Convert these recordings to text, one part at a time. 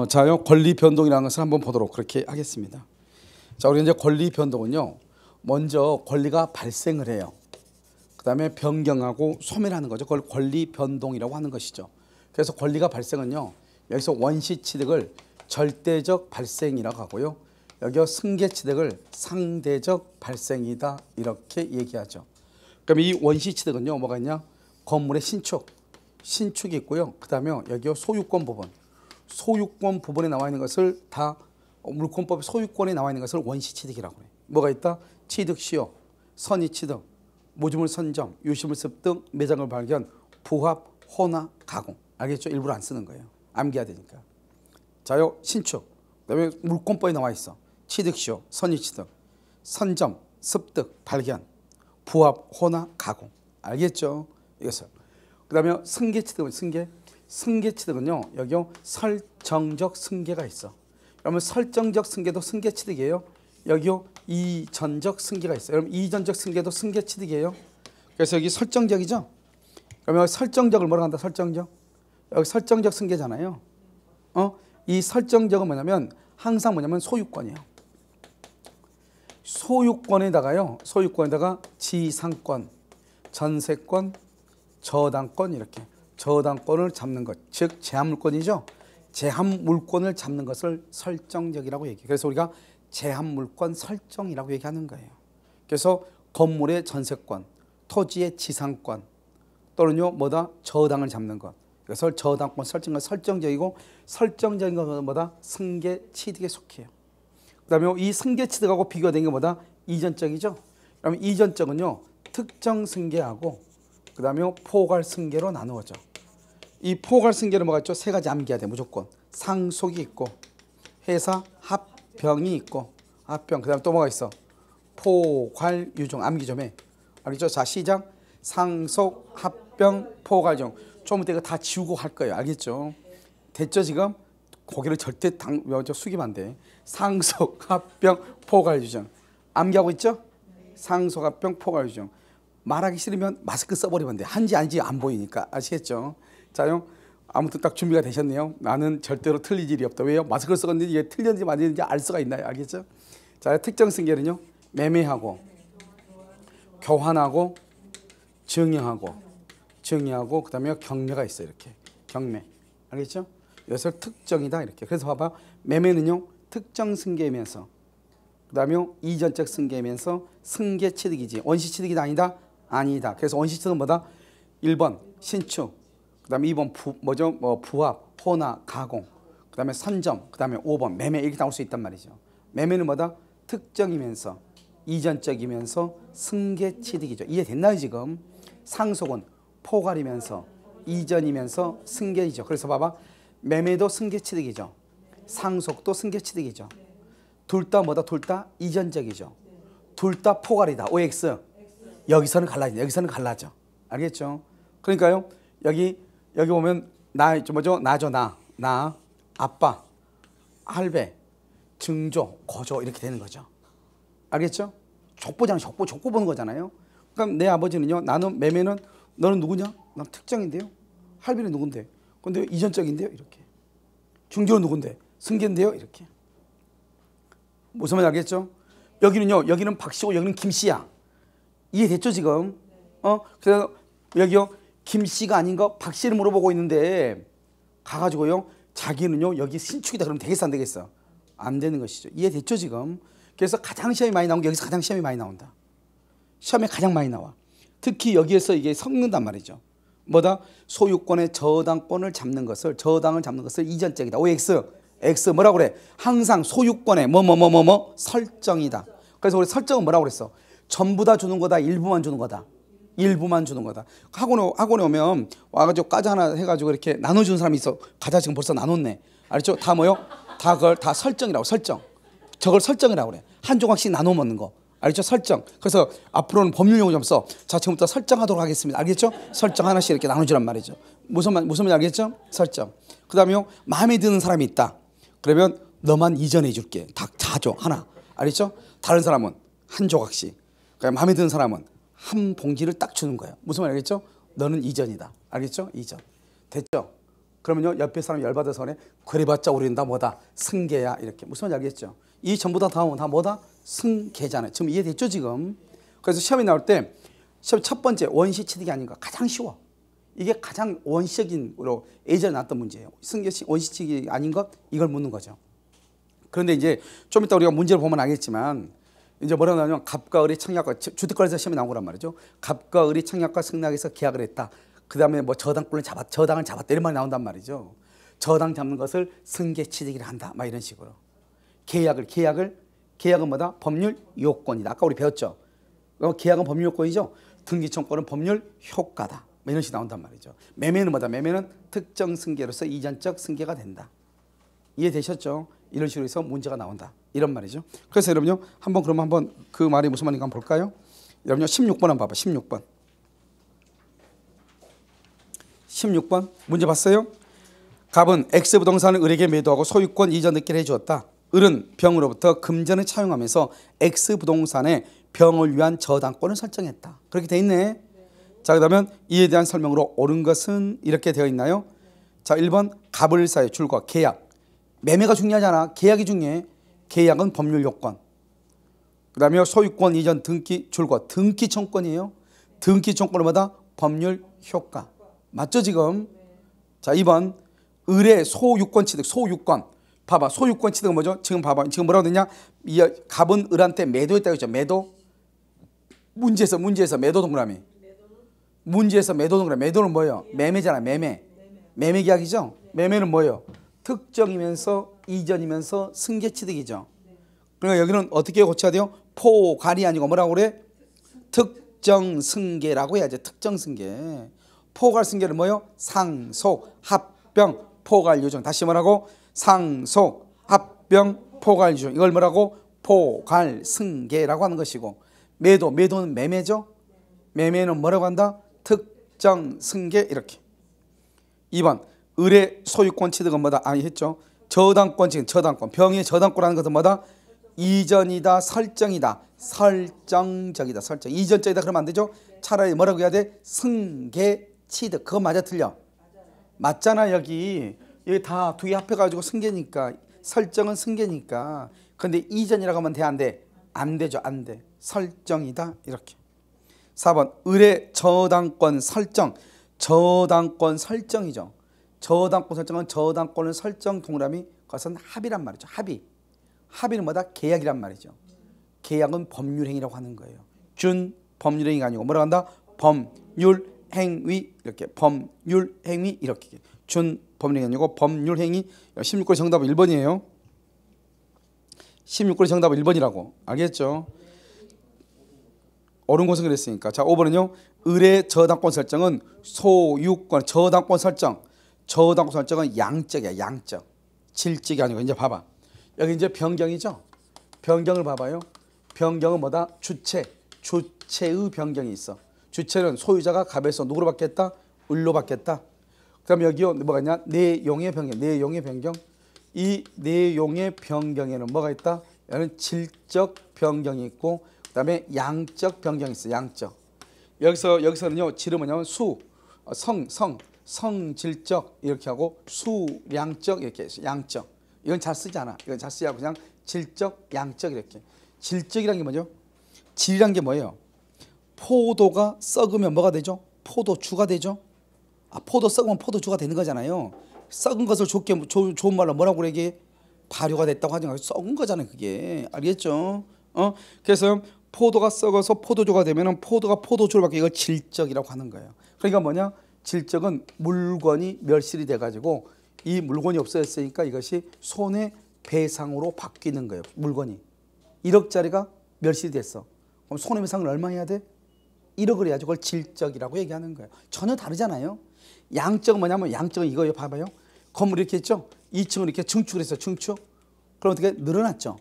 자요, 권리 변동이라는 것을 한번 보도록 그렇게 하겠습니다. 자, 우리 이제 권리 변동은요, 먼저 권리가 발생을 해요. 그 다음에 변경하고 소멸하는 거죠. 그걸 권리 변동이라고 하는 것이죠. 그래서 권리가 발생은요, 여기서 원시 취득을 절대적 발생이라고 하고요, 여기서 승계 취득을 상대적 발생이다 이렇게 얘기하죠. 그럼 이 원시 취득은요, 뭐가 있냐? 건물의 신축이 있고요. 그 다음에 여기 소유권 부분, 소유권 부분에 나와 있는 것을 다 물권법 소유권에 나와 있는 것을 원시 취득이라고 해요. 뭐가 있다? 취득 시효, 선의 취득, 모주물 선점, 유실물 습득, 매장을 발견, 부합, 혼화, 가공. 알겠죠? 일부러 안 쓰는 거예요. 암기해야 되니까. 자요, 신축. 그다음에 물권법에 나와 있어. 취득 시효, 선의 취득, 선점, 습득, 발견, 부합, 혼화, 가공. 알겠죠? 이것을. 그다음에 승계 취득은 승계 취득은요, 여기 설정적 승계가 있어. 그러면 설정적 승계도 승계 취득이에요. 여기요, 이전적 승계가 있어요. 여러분, 이전적 승계도 승계 취득이에요. 그래서 여기 설정적이죠. 그러면 설정적을 뭐라고 한다? 설정적. 여기 설정적 승계잖아요. 이 설정적은 뭐냐면 항상 뭐냐면 소유권이에요. 소유권에다가 지상권, 전세권, 저당권 이렇게 저당권을 잡는 것, 즉 제한물권이죠. 제한물권을 잡는 것을 설정적이라고 얘기해요. 그래서 우리가 제한물권 설정이라고 얘기하는 거예요. 그래서 건물의 전세권, 토지의 지상권 또는요 뭐다? 저당을 잡는 것. 그래서 저당권 설정은 설정적이고, 설정적인 것은 뭐다? 승계 취득에 속해요. 그 다음에 이 승계 취득하고 비교된 게 뭐다? 이전적이죠. 그러면 이전적은요 특정 승계하고 그 다음에 포괄 승계로 나누어져. 이 포괄 승계는 뭐가 있죠? 세 가지 암기해야 돼. 무조건 상속이 있고, 회사 합병이 있고, 합병. 그 다음에 또 뭐가 있어? 포괄 유종. 암기 좀 해. 알겠죠? 자, 시작. 상속, 합병, 포괄 유종. 좀 이따 이거 다 지우고 할 거예요. 알겠죠? 됐죠 지금? 고개를 절대 숙이면 안 돼. 상속, 합병, 포괄 유종. 암기하고 있죠? 상속, 합병, 포괄 유종. 말하기 싫으면 마스크 써버리면 돼. 한지 아닌지 안 보이니까. 아시겠죠? 자요. 아무튼 딱 준비가 되셨네요. 나는 절대로 틀릴 일이 없다. 왜요? 마스크를 썼는데 이게 틀렸는지 맞는지 알 수가 있나요? 알겠죠? 자, 특정 승계는요, 매매하고, 교환하고, 증여하고, 그 다음에 경매가 있어요. 이렇게. 경매. 알겠죠? 이것을 특정이다. 이렇게. 그래서 봐봐. 매매는요, 특정 승계이면서, 그 다음에 이전적 승계이면서 승계 취득이지. 원시 취득이다 아니다? 아니다. 그래서 원시 취득은 뭐다? 1번 신축, 그 다음에 2번 부합, 혼화, 가공, 그 다음에 선점, 그 다음에 5번 매매 이렇게 나올 수 있단 말이죠. 매매는 뭐다? 특정이면서 이전적이면서 승계 취득이죠. 이해됐나요 지금? 상속은 포괄이면서 이전이면서 승계이죠. 그래서 봐봐. 매매도 승계 취득이죠. 상속도 승계 취득이죠. 둘 다 뭐다? 둘 다 이전적이죠. 둘 다 포괄이다. OX. 여기서는 갈라져. 여기서는 갈라져. 알겠죠? 그러니까요. 여기 보면 나, 아빠, 할배, 증조, 거조 이렇게 되는 거죠. 알겠죠? 족보잖아. 족보 보는 거잖아요. 그럼 내 아버지는요. 나는 매매는 너는 누구냐? 난 특정인데요. 할배는 누군데? 근데 이전적인데요. 이렇게. 증조는 누군데? 승계인데요. 이렇게. 무슨 말인지 알겠죠? 여기는 박씨고 여기는 김씨야. 이해됐죠 지금? 그래서 여기요 김씨가 아닌 거 박씨를 물어보고 있는데 가가지고요 자기는요 여기 신축이다 그러면 되겠어 안 되겠어? 안 되는 것이죠. 이해됐죠 지금? 그래서 가장 시험이 많이 나온 게 여기서 가장 시험이 많이 나온다. 시험에 가장 많이 나와. 특히 여기에서 이게 섞는단 말이죠. 뭐다? 소유권의 저당권을 잡는 것을 이전적이다. OX. X 뭐라고 그래? 항상 소유권의 설정이다. 그래서 우리 설정은 뭐라고 그랬어? 전부 다 주는 거다, 일부만 주는 거다. 일부만 주는 거다. 학원에 오면 와가지고 과자 하나 해가지고 이렇게 나눠주는 사람이 있어. 과자 지금 벌써 나눴네. 알죠? 다 뭐요? 다 그걸 다 설정이라고. 설정. 저걸 설정이라고 그래. 한 조각씩 나눠 먹는 거. 알죠? 설정. 그래서 앞으로는 법률 용어 좀 써. 자, 지금부터 설정하도록 하겠습니다. 알겠죠? 설정 하나씩 이렇게 나눠주란 말이죠. 무슨 말인지 알겠죠? 설정. 그 다음에요, 마음에 드는 사람이 있다. 그러면 너만 이전해 줄게. 다 줘. 하나. 알겠죠? 다른 사람은 한 조각씩. 그러니까 마음에 드는 사람은 한 봉지를 딱 주는 거예요. 무슨 말이겠죠? 너는 이전이다. 알겠죠? 이전. 됐죠? 그러면요 옆에 사람이 열받아서 그래. 그래봤자 우리는 다 뭐다? 승계야. 이렇게. 무슨 말인지 알겠죠? 이 전부 다 다음은 다 뭐다? 승계잖아요. 지금 이해됐죠 지금? 그래서 시험이 나올 때 시험 첫 번째 원시 취득이 아닌가 가장 쉬워. 이게 가장 원시적인으로 예전에 나왔던 문제예요. 승계 원시 취득이 아닌 것 이걸 묻는 거죠. 그런데 이제 좀 이따 우리가 문제를 보면 알겠지만 이제 뭐라고 하냐면 갑과 을이 청약과 주택거래에서 시험이 나온 거란 말이죠. 갑과 을이 청약과 승낙에서 계약을 했다. 그 다음에 뭐 저당을 잡았다 이런 말이 나온단 말이죠. 저당 잡는 것을 승계 취득이라 한다. 막 이런 식으로. 계약은 뭐다? 법률 요건이다. 아까 우리 배웠죠. 계약은 법률 요건이죠. 등기청구는 법률 효과다. 뭐 이런 식으로 나온단 말이죠. 매매는 뭐다? 매매는 특정 승계로서 이전적 승계가 된다. 이해되셨죠? 이런 식으로 해서 문제가 나온다. 이런 말이죠. 그래서 여러분요, 한번 그 말이 무슨 말인가 한번 볼까요? 여러분요, 16번 한번 봐봐. 16번 문제 봤어요? 갑은 X부동산을 을에게 매도하고 소유권 이전 등기를 해주었다. 을은 병으로부터 금전을 차용하면서 X부동산에 병을 위한 저당권을 설정했다. 그렇게 돼 있네. 자, 그러면 이에 대한 설명으로 옳은 것은 이렇게 되어 있나요? 자, 1번 갑을 사의 줄과 계약. 매매가 중요하잖아. 계약이 중요해. 계약은 법률 요건. 그 다음에 소유권 이전 등기 줄과 등기청권이에요. 등기청권은 뭐다? 법률 효과. 맞죠 지금? 자, 2번 을의 소유권 취득. 소유권. 봐봐. 소유권 취득은 뭐죠? 지금 봐봐. 지금 뭐라고 되냐? 갑은 을한테 매도했다고 했죠. 매도. 문제에서 매도 동그라미. 문제에서 매도 동그라미. 매도는 뭐예요? 매매잖아. 매매 계약이죠? 매매는 뭐예요? 특정이면서 이전이면서 승계 취득이죠. 그러니까 여기는 어떻게 고쳐야 돼요? 포괄이 아니고 뭐라고 그래? 특정 승계라고 해야죠. 특정 승계. 포괄 승계는 뭐예요? 상속, 합병, 포괄 유정. 다시 뭐라고? 상속, 합병, 포괄 유정. 이걸 뭐라고? 포괄 승계라고 하는 것이고, 매도는 매매죠. 매매는 뭐라고 한다? 특정 승계. 이렇게. 2번 을의 소유권 취득은 뭐다? 했죠. 저당권 취득, 저당권. 병의 저당권이라는 것은 뭐다? 이전이다, 설정이다. 설정적이다, 설정. 이전적이다 그러면 안 되죠. 차라리 뭐라고 해야 돼? 승계 취득. 그거 맞아 틀려? 맞잖아. 여기 다 두 개 합해가지고 승계니까. 설정은 승계니까. 근데 이전이라고 하면 돼? 안 돼? 안 되죠. 안 돼. 설정이다. 이렇게. 4번 을의 저당권 설정. 저당권 설정이죠. 저당권 설정은 저당권을 설정 동그라미 그것은 합의란 말이죠. 합의는 뭐다? 계약이란 말이죠. 계약은 법률행위라고 하는 거예요. 준 법률행위가 아니고 뭐라고 한다? 법률행위. 이렇게 법률행위. 이렇게 준 법률행위 아니고 법률행위. 16번 정답은 1번이에요 16번 정답은 1번이라고 알겠죠? 옳은 것은 그랬으니까. 자, 5번은요. 을의 저당권 설정은 소유권 저당권 설정. 저당권 설정은 양적이야. 양적. 질적이 아니고. 이제 봐봐. 여기 이제 변경이죠. 변경을 봐봐요. 변경은 뭐다? 주체의 변경이 있어. 주체는 소유자가 갑에서 누구로 바뀌었다? 을로 바뀌었다. 그 다음에 여기 뭐가 있냐? 내용의 변경. 이 내용의 변경에는 뭐가 있다? 여기는 질적 변경이 있고 그 다음에 양적 변경이 있어. 양적. 여기서는요. 질은 뭐냐면 성질적 이렇게 하고 수량적 이렇게 해서 양적. 이건 잘 쓰지 않아. 이건 잘 쓰지 않고 그냥 질적, 양적 이렇게. 질적이란 게 뭐죠? 질이란 게 뭐예요? 포도가 썩으면 뭐가 되죠? 포도주가 되죠? 포도 썩으면 포도주가 되는 거잖아요. 썩은 것을 좋은 말로 뭐라고 그래? 이게 발효가 됐다고 하지 말고 썩은 거잖아요. 그게. 알겠죠? 그래서 포도가 썩어서 포도주가 되면 포도가 포도주를 받게 이걸 질적이라고 하는 거예요. 그러니까 뭐냐? 질적은 물건이 멸실이 돼가지고 이 물건이 없어졌으니까 이것이 손해배상으로 바뀌는 거예요. 물건이 1억짜리가 멸실이 됐어. 그럼 손해배상을 얼마 해야 돼? 1억을 해야지. 그걸 질적이라고 얘기하는 거예요. 전혀 다르잖아요. 양적은 뭐냐면 양적은 이거예요. 봐봐요. 건물 이렇게 했죠. 2층을 이렇게 증축을 했어. 증축. 그럼 어떻게 늘어났죠.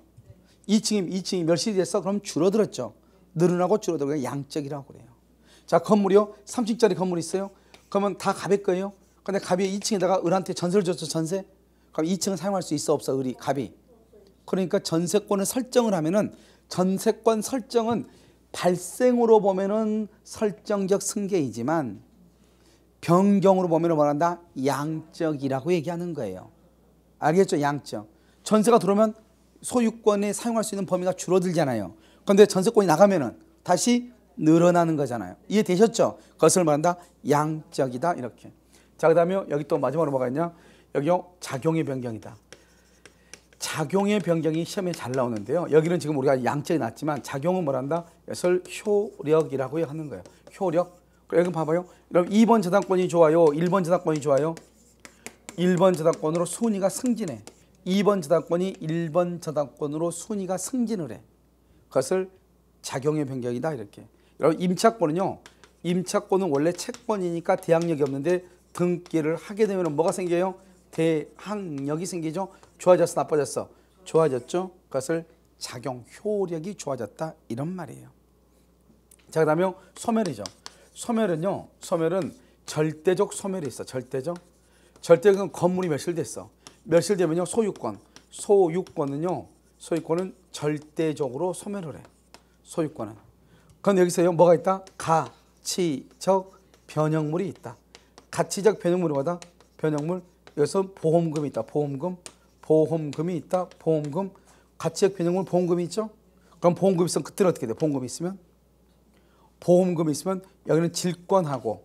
2층이 멸실이 됐어. 그럼 줄어들었죠. 늘어나고 줄어들고 양적이라고 그래요. 자, 건물이요. 3층짜리 건물이 있어요. 그러면 다 갑의 거예요. 근데 갑이 2층에다가 을한테 전세를 줬죠. 전세. 그럼 2층은 사용할 수 있어 없어? 을이 갑이. 그러니까 전세권을 설정을 하면은 전세권 설정은 발생으로 보면은 설정적 승계이지만 변경으로 보면 뭐란다? 양적이라고 얘기하는 거예요. 알겠죠? 양적. 전세가 들어오면 소유권에 사용할 수 있는 범위가 줄어들잖아요. 그런데 전세권이 나가면은 다시 늘어나는 거잖아요. 이해되셨죠? 그것을 말한다? 양적이다. 이렇게. 자, 그 다음에 여기 또 마지막으로 뭐가 있냐? 여기요, 작용의 변경이다. 작용의 변경이 시험에 잘 나오는데요. 여기는 지금 우리가 양적이 났지만 작용은 뭐란다? 이것을 효력이라고 하는 거예요. 효력. 여기 봐봐요. 그럼 2번 저당권이 좋아요? 1번 저당권이 좋아요? 1번 저당권으로 순위가 승진해. 2번 저당권이 1번 저당권으로 순위가 승진을 해. 그것을 작용의 변경이다. 이렇게. 여러분 임차권은요. 임차권은 원래 채권이니까 대항력이 없는데 등기를 하게 되면 뭐가 생겨요? 대항력이 생기죠. 좋아졌어, 나빠졌어? 좋아졌죠. 그것을 작용 효력이 좋아졌다 이런 말이에요. 자, 그다음에 소멸이죠. 소멸은요. 소멸은 절대적 소멸이 있어. 절대적. 절대적은 건물이 멸실됐어. 멸실되면요. 소유권. 소유권은요. 소유권은 절대적으로 소멸을 해. 소유권은. 그럼 여기서요. 뭐가 있다? 가치적 변형물이 있다. 가치적 변형물이 뭐다? 변형물. 여기서 보험금이 있다. 보험금. 보험금이 있다. 보험금. 가치적 변형물 보험금이 있죠? 그럼 보험금이 있으면 그때는 어떻게 돼? 보험금이 있으면? 보험금이 있으면 여기는 질권하고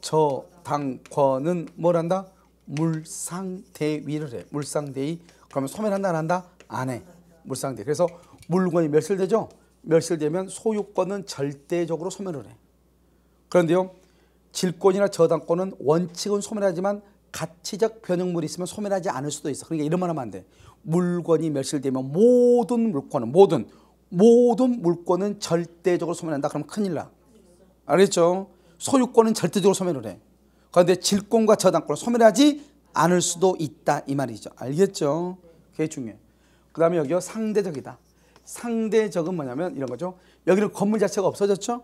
저당권은 뭘 한다? 물상대위를 해. 물상대위. 그러면 소멸한다 안 한다? 안 해. 물상대위. 그래서 물건이 멸실되죠? 멸실되면 소유권은 절대적으로 소멸을 해. 그런데요. 질권이나 저당권은 원칙은 소멸하지만 가치적 변형물이 있으면 소멸하지 않을 수도 있어. 그러니까 이런 말 하면 안 돼. 물건이 멸실되면 모든 물권은 절대적으로 소멸한다. 그럼 큰일 나. 알겠죠? 소유권은 절대적으로 소멸을 해. 그런데 질권과 저당권은 소멸하지 않을 수도 있다. 이 말이죠. 알겠죠? 그게 중요해. 그 다음에 여기요. 상대적이다. 상대적은 뭐냐면 이런 거죠. 여기는 건물 자체가 없어졌죠?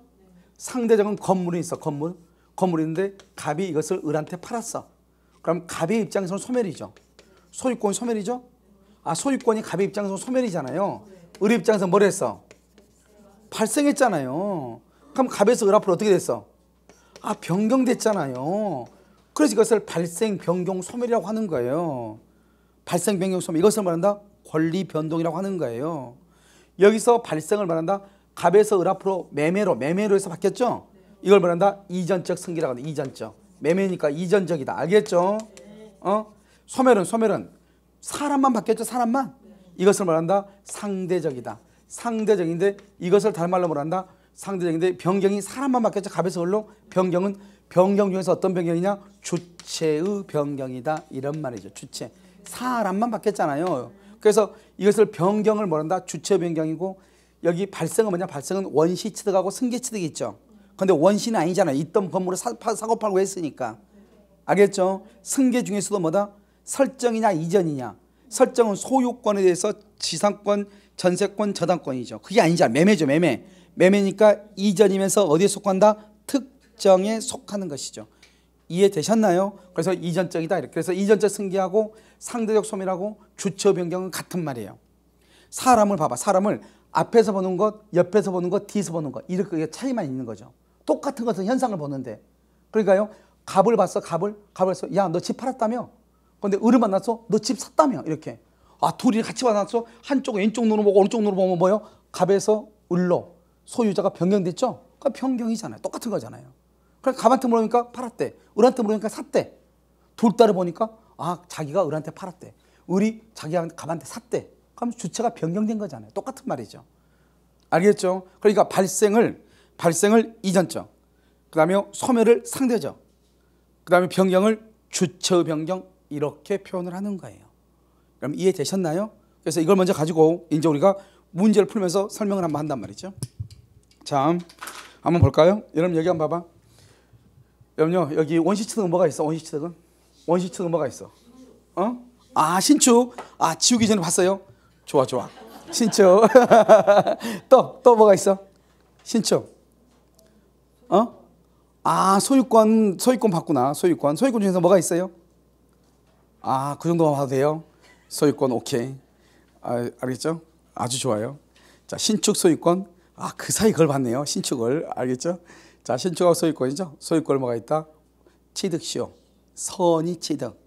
상대적은 건물이 있어. 건물이 있는데 갑이 이것을 을한테 팔았어. 그럼 갑의 입장에서는 소멸이죠. 소유권이 소멸이죠? 소유권이 갑의 입장에서는 소멸이잖아요. 을 입장에서 뭘 했어? 발생했잖아요. 그럼 갑에서 을 앞으로 어떻게 됐어? 변경됐잖아요. 그래서 이것을 발생, 변경, 소멸이라고 하는 거예요. 발생, 변경, 소멸. 이것을 말한다? 권리 변동이라고 하는 거예요. 여기서 발생을 말한다? 갑에서 을 앞으로 매매로 해서 바뀌었죠? 이걸 말한다? 이전적 승기라고 한다. 이전적. 매매니까 이전적이다. 알겠죠? 소멸은 사람만 바뀌었죠? 사람만. 이것을 말한다? 상대적이다. 상대적인데 이것을 다른 말로 말한다? 상대적인데 변경이 사람만 바뀌었죠? 갑에서 을로. 변경은 변경 중에서 어떤 변경이냐? 주체의 변경이다. 이런 말이죠. 주체. 사람만 바뀌었잖아요. 그래서 이것을 변경을 말한다? 주체 변경이고 여기 발생은 뭐냐? 발생은 원시 취득하고 승계 취득이 있죠. 근데 원시는 아니잖아요. 있던 건물을 사고 팔고 했으니까. 알겠죠? 승계 중에서도 뭐다? 설정이냐 이전이냐. 설정은 소유권에 대해서 지상권, 전세권, 저당권이죠. 그게 아니잖아. 매매죠. 매매니까 이전이면서 어디에 속한다? 특정에 속하는 것이죠. 이해되셨나요? 그래서 이전적이다. 이렇게. 그래서 이전적 승계하고 상대적 소멸하고 주체 변경은 같은 말이에요. 사람을 봐봐. 사람을 앞에서 보는 것, 옆에서 보는 것, 뒤에서 보는 것. 이렇게 차이만 있는 거죠. 똑같은 것은 현상을 보는데. 그러니까요. 갑을 봤어. 갑을 봤어. 야, 너 집 팔았다며? 근데 을을 만났어. 너 집 샀다며? 이렇게. 둘이 같이 만났어. 한쪽은 왼쪽 눈으로 보고 오른쪽 눈으로 보면 뭐예요? 갑에서 을로 소유자가 변경됐죠? 그러니까 변경이잖아요. 똑같은 거잖아요. 그러니까 갑한테 물으니까 팔았대. 을한테 물으니까 샀대. 둘 딸을 보니까 자기가 을한테 팔았대. 을이 자기가 갑한테 샀대. 그럼 주체가 변경된 거잖아요. 똑같은 말이죠. 알겠죠? 그러니까 발생을 이전적, 그 다음에 소멸을 상대적, 그 다음에 변경을 주체의 변경, 이렇게 표현을 하는 거예요. 그럼 이해되셨나요? 그래서 이걸 먼저 가지고 이제 우리가 문제를 풀면서 설명을 한번 한단 말이죠. 자, 한번 볼까요? 여러분 여기 한번 봐봐. 여러분요, 여기 원시취득은 뭐가 있어? 원시취득은 뭐가 있어? 신축. 지우기 전에 봤어요? 좋아. 신축. 또 뭐가 있어? 신축. 소유권 봤구나. 소유권 중에서 뭐가 있어요? 그 정도만 봐도 돼요? 소유권 오케이. 알겠죠? 아주 좋아요. 자, 신축 소유권. 그 사이 그걸 봤네요. 신축을. 알겠죠? 자, 신축하고 소유권이죠. 소유권을 뭐가 있다? 취득시효, 선의 취득,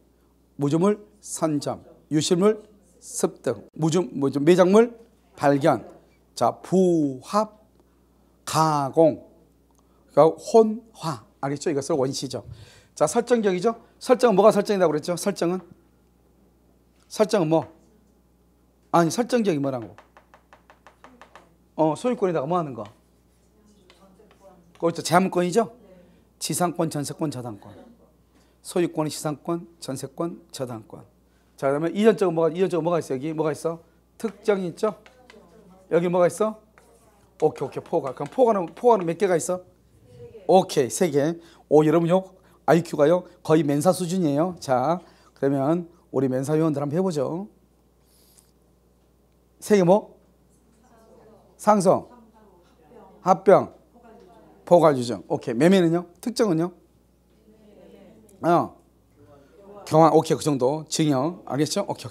무주물 선점, 유실물 습득, 매장물 발견. 자, 부합, 가공, 그러니까 혼화. 알겠죠? 이것을 원시죠. 자, 설정격이죠. 설정은 뭐가 설정이라고 그랬죠? 설정은 뭐? 아니, 설정격이 뭐라고? 소유권에다가 뭐 하는 거? 그렇죠. 제한권이죠. 지상권, 전세권, 저당권. 소유권은 지상권, 전세권, 저당권. 자, 그다음에 이전적은 뭐가 있어? 여기 뭐가 있어? 특정이 있죠. 여기 뭐가 있어? 오케이. 포괄. 그럼 포괄은 몇 개가 있어? 오케이, 3개. 여러분요, IQ가요 거의 멘사 수준이에요. 자, 그러면 우리 멘사 회원들 한번 해보죠. 3개 뭐? 상성, 합병, 포괄, 유정. 오케이. 매매는요? 특정은요? 경환. 오케이. 그 정도. 증여. 알겠죠? 오케이.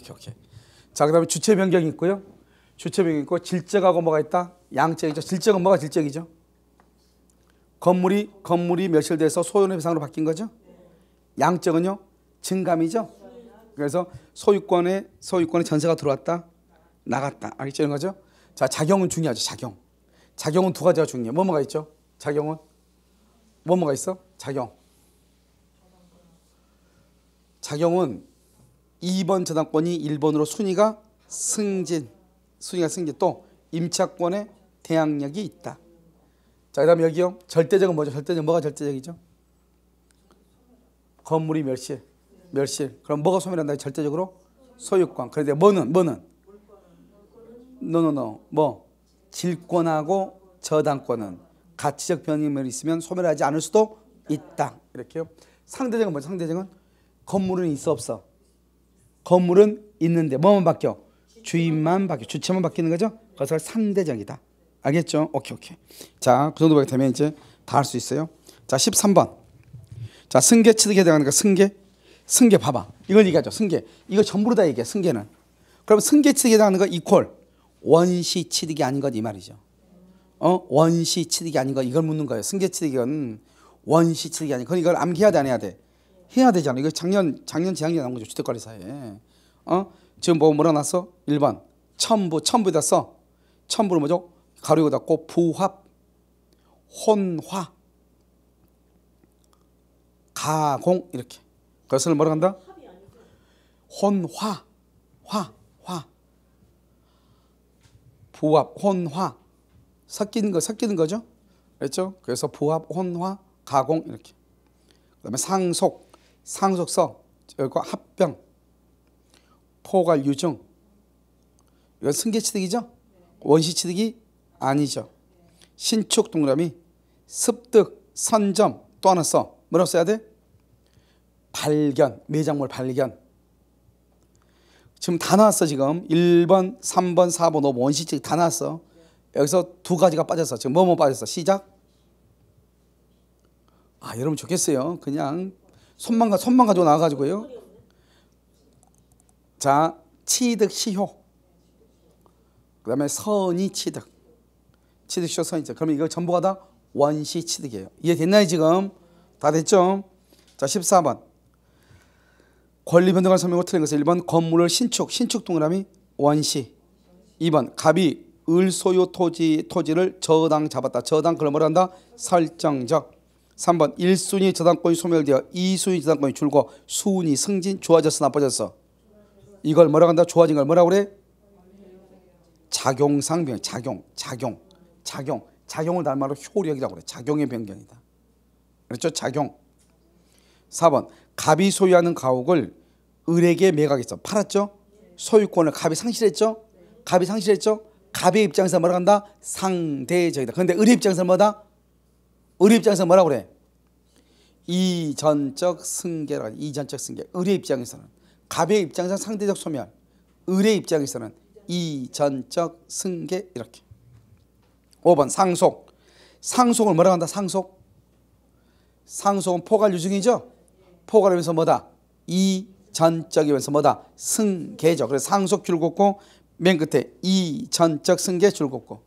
자, 그다음에 주체 변경이 있고요. 주체 변경이 있고 질적하고 뭐가 있다? 양적이죠. 질적은 뭐가 질적이죠? 건물이 멸실돼서 소유의 상으로 바뀐 거죠. 양적은요? 증감이죠. 그래서 소유권에 전세가 들어왔다, 나갔다. 알겠죠? 이런 거죠. 자, 작용은 중요하죠. 작용은 2가지가 중요해요. 뭐가 있죠? 작용은 뭐가 있어? 작용은 2번 저당권이 1번으로 순위가 승진, 또 임차권의 대항력이 있다. 자, 그 다음에 여기요. 절대적은 뭐죠? 뭐가 절대적이죠? 건물이 멸실. 그럼 뭐가 소멸한다? 절대적으로? 소유권. 그런데 뭐는? 뭐? 질권하고 저당권은 가치적 변이물이 있으면 소멸하지 않을 수도 있다. 이렇게요. 상대적은 뭐죠? 상대적은 건물은 있어 없어? 건물은 있는데 뭐만 바뀌어? 주인만 바뀌어. 주체만 바뀌는 거죠? 그래서 상대적이다. 알겠죠? 오케이. 자, 그 정도밖에 되면 이제 다 할 수 있어요. 자, 13번. 자, 승계 취득에 해당하는 거 승계 봐봐. 이걸 얘기하죠. 승계. 이거 전부로 다 얘기해. 승계는. 그럼 승계 취득에 해당하는 거 이퀄 원시 취득이 아닌 것 이 말이죠. 원시 취득이 아닌 거 이걸 묻는 거예요. 승계 취득은 원시 취득이 아닌 거. 이걸 암기해야 돼, 안 해야 돼? 해야 되잖아. 이거 작년 재작년에 나온 거죠. 주택관리사에. 지금 뭐라 났어? 1번. 첨부에다 써. 첨부는 뭐죠? 가로 닫고 부합, 혼화, 가공 이렇게. 그것을 뭐라 한다? 혼화, 부합, 혼화 섞이는 거죠. 그렇죠? 그래서 부합, 혼화, 가공 이렇게. 그다음에 상속서, 여기가 합병, 포괄, 유증. 이건 승계 취득이죠. 원시 취득이 아니죠. 신축 동그라미, 습득, 선점. 또 하나 써. 뭐라고 써야 돼? 발견, 매장물 발견. 지금 다 나왔어. 지금 1번, 3번, 4번, 5번 원시 취득 다 나왔어. 여기서 2가지가 빠졌어. 지금 뭐뭐 빠졌어? 시작. 여러분 좋겠어요. 그냥 손만 가지고 나와가지고요. 자, 취득 시효. 그다음에 선의 취득시효 선의 취득. 그러면 이거 전부가 다 원시 취득이에요. 이해됐나요 지금? 다 됐죠? 자, 14번. 권리 변동을 설명하고 틀린 것은 1번 건물을 신축 동그라미 원시. 2번 갑이 을소유 토지를 저당 잡았다. 저당 그걸 뭐라 한다? 설정적. 3번 1순위 저당권이 소멸되어 2순위 저당권이 줄고 수운이 승진 좋아졌어 나빠졌어? 이걸 뭐라고 한다? 좋아진 걸 뭐라고 그래? 작용상 변경. 작용을 다른 말로 효력이라고 그래. 작용의 변경이다. 그렇죠? 작용. 4번 갑이 소유하는 가옥을 을에게 매각했어. 팔았죠? 소유권을 갑이 상실했죠? 갑의 입장에서 뭐라고 한다? 상대적이다. 그런데 을의 입장에서 뭐다? 을의 입장에서 뭐라고 그래? 이전적 승계라고 하지. 이전적 승계. 을의 입장에서는. 갑의 입장에서는 상대적 소멸. 을의 입장에서는 이전적 승계 이렇게. 5번 상속을 뭐라고 한다? 상속은 포괄 유증이죠. 포괄하면서 뭐다? 이전적이면서 뭐다? 승계죠. 그래서 상속 줄 긋고 맨 끝에 이전적 승계 줄 긋고.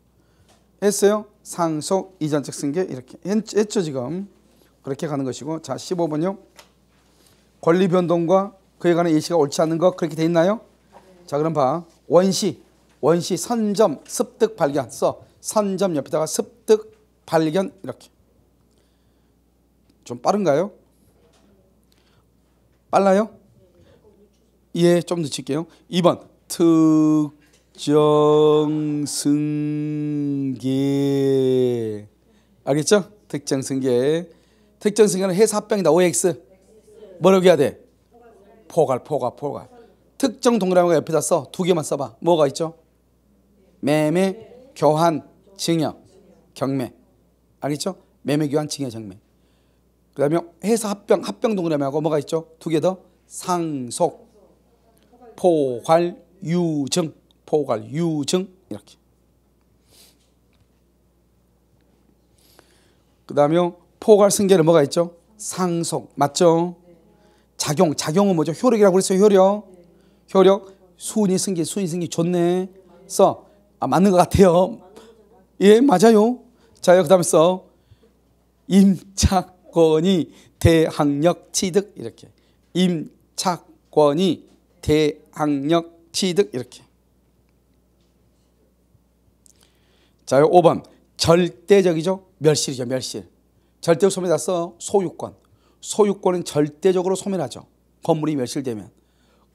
했어요? 상속, 이전적 승계 이렇게 했죠 지금. 그렇게 가는 것이고. 자 15번요. 권리 변동과 그에 관한 예시가 옳지 않은 것 그렇게 돼 있나요? 자 그럼 봐. 원시 선점 습득 발견 써. 선점 옆에다가 습득 발견 이렇게. 좀 빠른가요? 빨라요? 예, 좀 늦출게요. 2번 특정승계. 알겠죠? 특정승계. 특정승계는 해서 합병이다. OX. 뭐라고 해야 돼? 포괄. 특정 동그라미가 옆에다 써. 두 개만 써봐. 뭐가 있죠? 매매, 교환, 증여, 경매. 알겠죠? 매매, 교환, 증여, 경매. 그 다음에 해서 합병 동그라미하고 뭐가 있죠? 두 개 더. 상속, 포괄, 유증. 이렇게. 그 다음에 포괄 승계는 뭐가 있죠? 상속. 맞죠? 작용은 뭐죠? 효력이라고 그랬어요. 효력. 순위 승계 좋네. 써. 맞는 것 같아요. 예, 맞아요. 자, 그 다음에 써. 임차권이 대항력 취득 이렇게. 임차권이 대항력 취득 이렇게. 자, 5번 절대적이죠. 멸실이죠. 절대적 소멸다 써. 소유권은 절대적으로 소멸하죠. 건물이 멸실되면.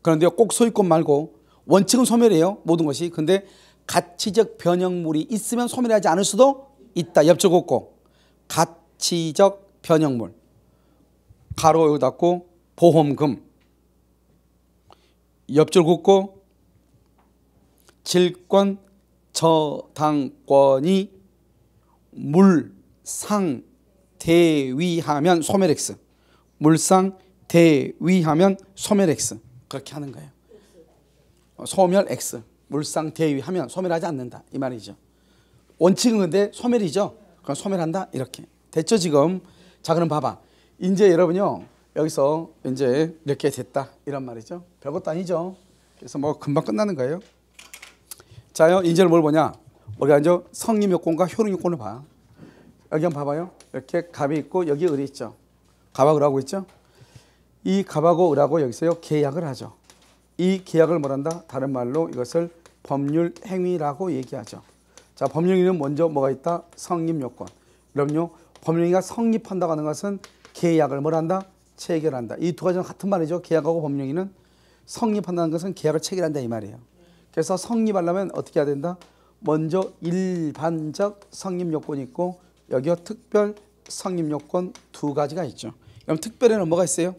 그런데 꼭 소유권 말고 원칙은 소멸해요. 모든 것이. 근데 가치적 변형물이 있으면 소멸하지 않을 수도 있다. 옆줄 긋고. 가치적 변형물. 가로 여기 닫고 보험금. 옆줄 긋고 질권 저당권이 물상 대위하면 소멸 X. 물상 대위하면 소멸 X. 그렇게 하는 거예요. 소멸 X. 물상 대위하면 소멸하지 않는다. 이 말이죠. 원칙은 근데 소멸이죠. 그럼 소멸한다. 이렇게. 됐죠 지금? 자 그럼 봐봐. 이제 여러분요. 여기서 이제 이렇게 됐다. 이런 말이죠. 별것도 아니죠. 그래서 뭐 금방 끝나는 거예요. 자요. 이제는 뭘 보냐. 우리가 이제 성립요건과 효력요건을 봐. 여기 한번 봐봐요. 이렇게 갑이 있고 여기 을이 있죠. 갑하고 을하고 있죠. 이 갑하고 을하고 여기서요 계약을 하죠. 이 계약을 뭐란다? 다른 말로 이것을 법률 행위라고 얘기하죠. 자, 법률 행위는 먼저 뭐가 있다? 성립요건. 그럼요. 법률 행위가 성립한다고 하는 것은 계약을 뭐란다? 체결한다. 이 두 가지는 같은 말이죠. 계약하고 법률 행위는. 성립한다는 것은 계약을 체결한다 이 말이에요. 그래서 성립하려면 어떻게 해야 된다? 먼저 일반적 성립요건이 있고 여기요 특별 성립요건 두 가지가 있죠. 그럼 특별에는 뭐가 있어요?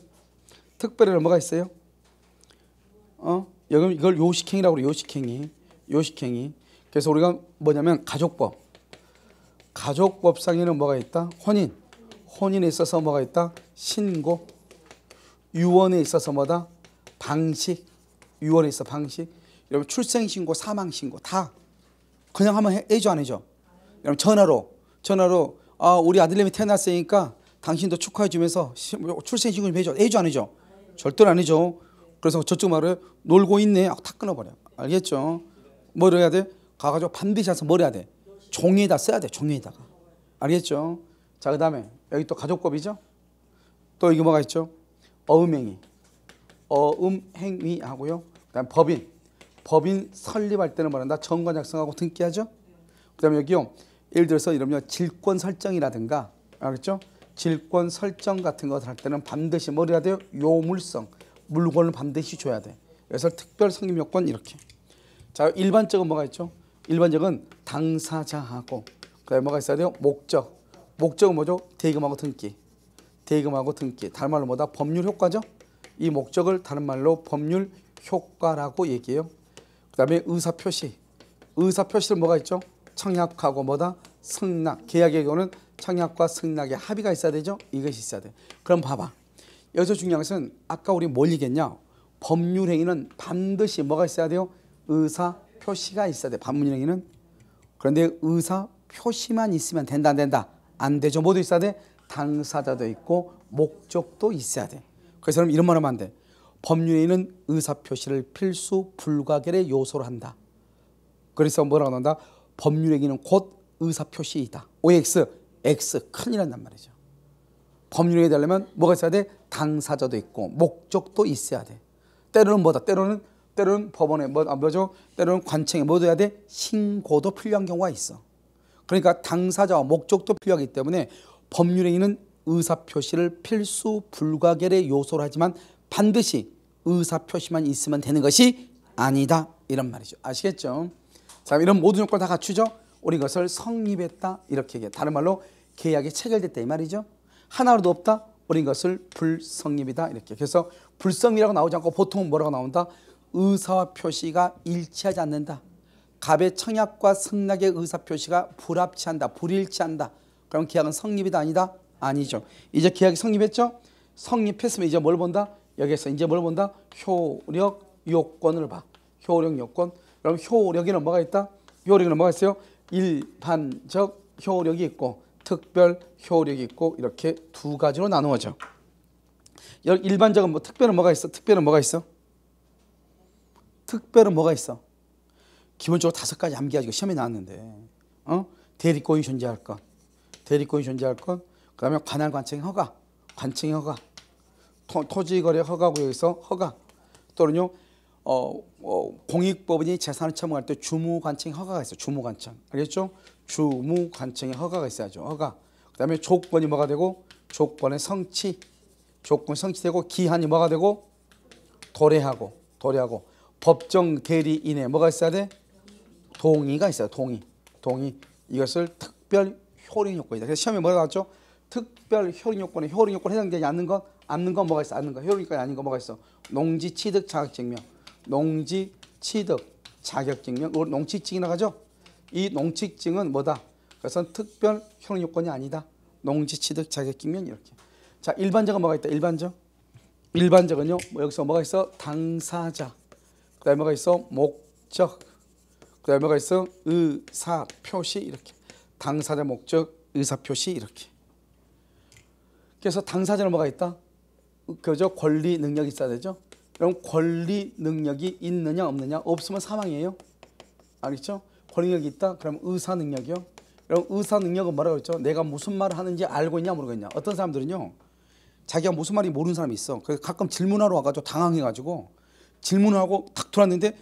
여기 이걸 요식행위라고 그래요. 요식행위. 그래서 우리가 뭐냐면 가족법상에는 뭐가 있다? 혼인에 있어서 뭐가 있다? 신고. 유언에 있어서 뭐다? 방식. 유언에 있어 방식. 여러분 출생신고, 사망신고 다 그냥 하면 해줘 안 해줘? 여러분 전화로 우리 아들님이 태어났으니까 당신도 축하해 주면서 출생신고 좀 해줘. 해줘 안 해줘? 절대로 안 해줘. 그래서 저쪽 말을 놀고 있네. 다 끊어버려. 알겠죠? 뭘 해야 돼? 가가지고 반드시 해서 뭘 해야 돼? 종이에다 써야 돼. 종이에다가. 알겠죠? 자, 그 다음에 여기 또 가족법이죠? 또 이게 뭐가 있죠? 어음행위 하고요. 그 다음에 법인 설립할 때는 뭐란다? 정관 작성하고 등기하죠? 그 다음에 여기요. 예를 들어서 이러면 질권 설정이라든가, 알겠죠? 질권 설정 같은 것을 할 때는 반드시 뭘 해야 돼요? 요물성. 물건을 반드시 줘야 돼. 그래서 특별 성립 요건 이렇게. 자, 일반적은 뭐가 있죠? 일반적은 당사자하고 그다음에 뭐가 있어야 돼요? 목적은 뭐죠? 대금하고 등기. 다른 말로 뭐다? 법률 효과죠? 이 목적을 다른 말로 법률 효과라고 얘기해요. 그다음에 의사표시. 의사표시는 뭐가 있죠? 청약하고 뭐다? 승낙. 계약의 경우는 청약과 승낙의 합의가 있어야 되죠? 이것이 있어야 돼. 그럼 봐봐. 여기서 중요한 것은 아까 우리 뭘 얘기했냐? 법률 행위는 반드시 뭐가 있어야 돼요? 의사 표시가 있어야 돼. 법률 행위는. 그런데 의사 표시만 있으면 된다 안 된다? 안 되죠. 뭐도 있어야 돼? 당사자도 있고 목적도 있어야 돼. 그래서 여러분 이런 말 하면 안 돼. 법률 행위는 의사 표시를 필수 불가결의 요소로 한다. 그래서 뭐라고 한다? 법률 행위는 곧 의사표시이다. OX, X 큰일이란 말이죠. 법률행위 되려면 뭐가 있어야 돼? 당사자도 있고 목적도 있어야 돼. 때로는 뭐다? 때로는 법원에 뭐죠? 때로는 관청에 뭐 돼야 돼? 신고도 필요한 경우가 있어. 그러니까 당사자와 목적도 필요하기 때문에 법률행위는 의사표시를 필수 불가결의 요소로 하지만 반드시 의사표시만 있으면 되는 것이 아니다 이런 말이죠. 아시겠죠? 자, 이런 모든 요건을 다 갖추죠. 우리 이것을 성립했다 이렇게 얘기해. 다른 말로 계약이 체결됐다 이 말이죠. 하나라도 없다. 우리 이것을 불성립이다 이렇게. 그래서 불성립이라고 나오지 않고 보통 뭐라고 나온다? 의사와 표시가 일치하지 않는다. 갑의 청약과 승낙의 의사표시가 불합치한다. 불일치한다. 그럼 계약은 성립이다 아니다? 아니죠. 이제 계약이 성립했죠? 성립했으면 이제 뭘 본다? 여기에서 이제 뭘 본다? 효력 요건을 봐. 효력 요건. 그럼 효력에는 뭐가 있다? 효력에는 뭐가 있어요? 일반적 효력이 있고 특별 효력이 있고 이렇게 두 가지로 나누어져. 일반적은 뭐 특별은 뭐가 있어? 특별은 뭐가 있어? 특별은 뭐가 있어? 기본적으로 5가지 암기가지고 시험에 나왔는데 대리권이 존재할 것, 대리권이 존재할 것, 그 다음에 관할 관청의 허가, 관청의 허가, 토지거래 허가구역에서 허가, 또는요 공익법원이 재산을 처분할 때 주무관청의 허가가 있어요. 주무관청 알겠죠? 주무관청의 허가가 있어야죠. 허가. 그 다음에 조건이 뭐가 되고 조건의 성취, 조건 성취되고 기한이 뭐가 되고 도래하고 법정 대리 이내 뭐가 있어야 돼? 동의가 있어요. 동의. 이것을 특별 효력 요건이다. 그래서 시험에 뭐가 나왔죠? 특별 효력 요건에 효력 요건에 해당되지 않는 것, 뭐가 있어? 않는 거. 효력 요건이 아닌 거 뭐가 있어? 농지 취득 자격증명. 농지 취득 자격증명. 농취증이라고 하죠? 이 농취증은 뭐다? 그래서 특별 효력 요건이 아니다. 농지 취득 자격증명 이렇게. 자, 일반적은 뭐가 있다? 일반적은요. 여기서 뭐가 있어? 당사자. 그다음에 뭐가 있어? 목적. 그다음에 뭐가 있어? 의사표시 이렇게. 당사자, 목적, 의사표시 이렇게. 그래서 당사자는 뭐가 있다? 그죠? 권리 능력이 있어야 되죠. 그럼 권리 능력이 있느냐 없느냐? 없으면 사망이에요. 알겠죠? 권리 능력이 있다. 그럼 의사 능력이요. 그럼 의사 능력은 뭐라고 했죠? 내가 무슨 말을 하는지 알고 있냐 모르고 있냐. 어떤 사람들은요. 자기가 무슨 말인지 모르는 사람이 있어. 그래서 가끔 질문하러 와가지고 당황해가지고 질문을 하고 탁 돌았는데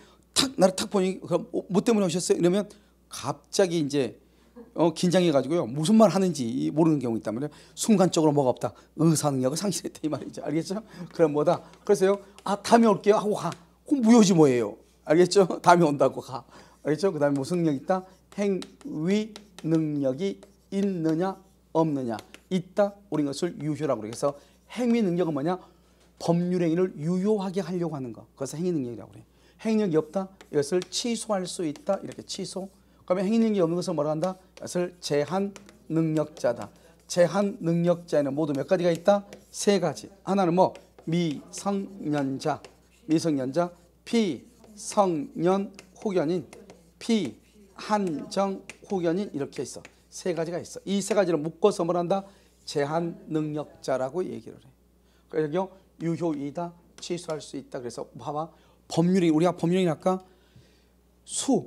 나를 탁 보니 뭐 때문에 오셨어요? 이러면 갑자기 이제 긴장해가지고요. 무슨 말 하는지 모르는 경우 있다면 순간적으로 뭐가 없다. 의사 능력을 상실했다 이 말이죠. 알겠죠? 그럼 뭐다? 그래서요. 다음에 올게요 하고 가. 그럼 무효지 뭐예요. 알겠죠? 다음에 온다고 가. 알겠죠? 그 다음에 무슨 능력이 있다? 행위 능력이 있느냐 없느냐. 있다. 우리 이것을 유효라고 그래요. 그래서 행위 능력은 뭐냐? 법률 행위를 유효하게 하려고 하는 거. 그래서 행위 능력이라고 그래요. 행위 능력이 없다. 이것을 취소할 수 있다. 이렇게 취소. 그러면 행위 능력이 없는 것을 뭐라 한다? 이것을 제한 능력자다. 제한 능력자에는 모두 몇 가지가 있다? 3가지. 하나는 뭐? 미성년자, 피성년 호견인, 피한정 호견인 이렇게 있어. 3가지가 있어. 이 3가지를 묶어서 뭘 한다? 제한 능력자라고 얘기를 해. 그래서 여기 유효이다, 취소할 수 있다. 그래서 봐봐. 우리가 법률이 아까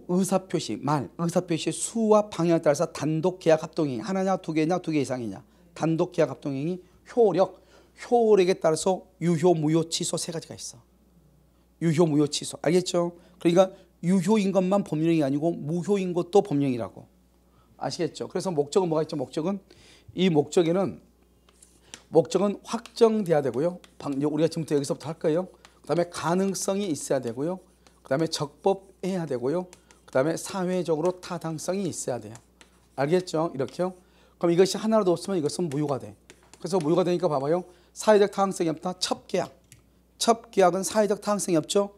의사표시, 의사표시의 수와 방향에 따라서 단독계약 합동행위 하나냐, 2개냐, 2개 이상이냐. 단독계약 합동행위, 효력에 따라서 유효, 무효, 취소 3가지가 있어. 유효, 무효, 취소. 알겠죠? 그러니까 유효인 것만 법률행위 아니고 무효인 것도 법률행위라고. 아시겠죠? 그래서 목적은 뭐가 있죠? 이 목적은 확정돼야 되고요. 우리가 지금부터 여기서부터 할 거예요. 그 다음에 가능성이 있어야 되고요. 그 다음에 적법해야 되고요. 그 다음에 사회적으로 타당성이 있어야 돼요. 알겠죠? 이렇게요. 그럼 이것이 하나라도 없으면 이것은 무효가 돼. 그래서 무효가 되니까 봐봐요. 사회적 타당성이 없다. 첩계약은 사회적 타당성이 없죠.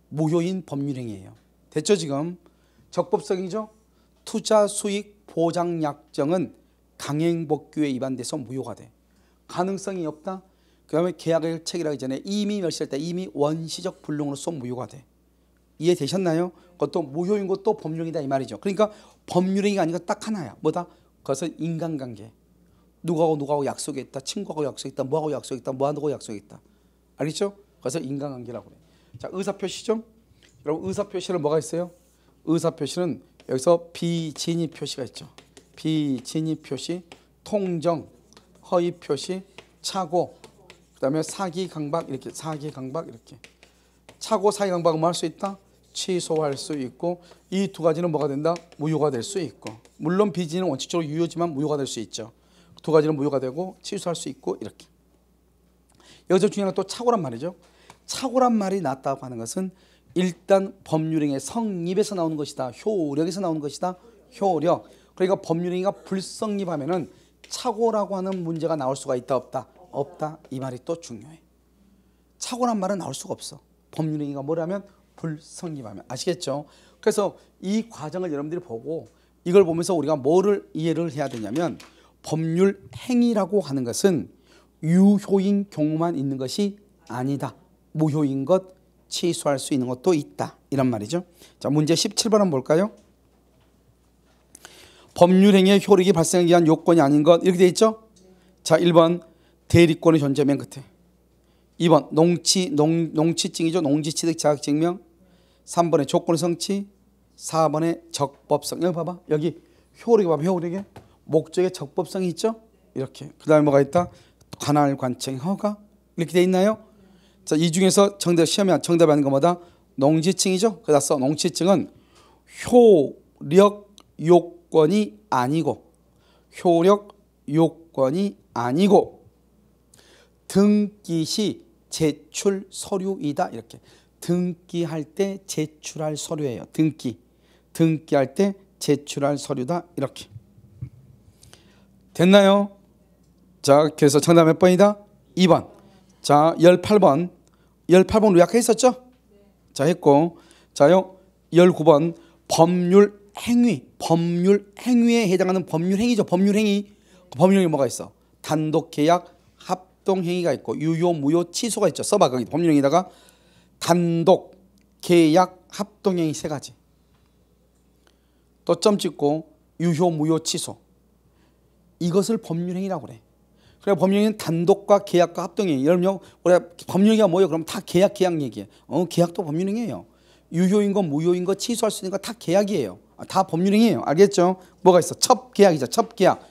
무효인 법률행위예요. 됐죠 지금? 적법성이죠. 투자 수익 보장 약정은 강행법규에 위반돼서 무효가 돼. 가능성이 없다. 그 다음에 계약을 체결하기 전에 이미 멸시할 때 이미 원시적 불능으로서 무효가 돼. 이해되셨나요? 그것도 무효인 것도 법률행위다 이 말이죠. 그러니까 법률행위가 아니고 딱 하나야. 뭐다? 그것은 인간관계. 누구하고 약속했다. 친구하고 약속했다. 뭐하고 약속했다. 뭐하고 약속했다. 알겠죠? 그래서 인간관계라고 그래. 자, 의사표시죠? 여러분 의사표시는 뭐가 있어요? 의사표시는 여기서 비진입 표시가 있죠. 비진입 표시, 통정, 허위 표시, 착오, 그다음에 사기 강박 이렇게 사기 강박 이렇게 착오 사기 강박은 뭐 할 수 있다? 취소할 수 있고 이 두 가지는 뭐가 된다? 무효가 될 수 있고 물론 비진은 원칙적으로 유효지만 무효가 될 수 있죠. 두 가지는 무효가 되고 취소할 수 있고 이렇게. 여기서 중요한 건 또 착오란 말이죠. 착오란 말이 나왔다고 하는 것은 일단 법률행위의 성립에서 나오는 것이다. 효력에서 나오는 것이다. 효력. 그러니까 법률행위가 불성립하면은 착오라고 하는 문제가 나올 수가 있다 없다? 없다. 이 말이 또 중요해. 착오란 말은 나올 수가 없어. 법률행위가 뭐라면 불성립하면. 아시겠죠? 그래서 이 과정을 여러분들이 보고 이걸 보면서 우리가 뭐를 이해를 해야 되냐면 법률행위라고 하는 것은 유효인 경우만 있는 것이 아니다. 무효인 것, 취소할 수 있는 것도 있다. 이런 말이죠. 자, 문제 17번 한번 볼까요? 법률행위의 효력이 발생하기 위한 요건이 아닌 것 이렇게 돼 있죠. 자, 1번 대리권의 존재 맨 끝에, 2번 농취증이죠. 농지취득 자격증명, 3번에 조건의 성취, 4번에 적법성. 여기 봐봐. 여기 효력이 봐봐. 효력에 목적의 적법성이 있죠. 이렇게. 그 다음에 뭐가 있다? 관할 관청 허가 이렇게 돼 있나요? 자, 이 중에서 시험에 정답이 아닌 것마다 농지증이죠. 그래서 농지증은 효력 요건이 아니고 등기 시 제출 서류이다. 이렇게. 등기할 때 제출할 서류예요. 등기할 때 제출할 서류다. 이렇게. 됐나요? 자, 그래서 정답 몇 번이다? 2번. 자, 18번 요약했었죠? 자, 했고. 자요, 19번 법률행위에 해당하는 법률행위죠. 법률행위 뭐가 있어? 단독계약, 합동행위가 있고 유효, 무효, 취소가 있죠. 써봐. 거기 법률행위다가 단독, 계약, 합동행위 세 가지. 또 점 찍고 유효, 무효, 취소. 이것을 법률행위라고 그래. 그러니까 법률행위는 단독과 계약과 합동행위. 여러분요, 우리가 법률행위가 뭐예요? 그럼 다 계약 얘기해. 계약도 법률행위예요. 유효인 거, 무효인 거, 취소할 수 있는 거 다 계약이에요. 다 법률행위예요. 알겠죠? 뭐가 있어? 첩계약이죠. 첩계약.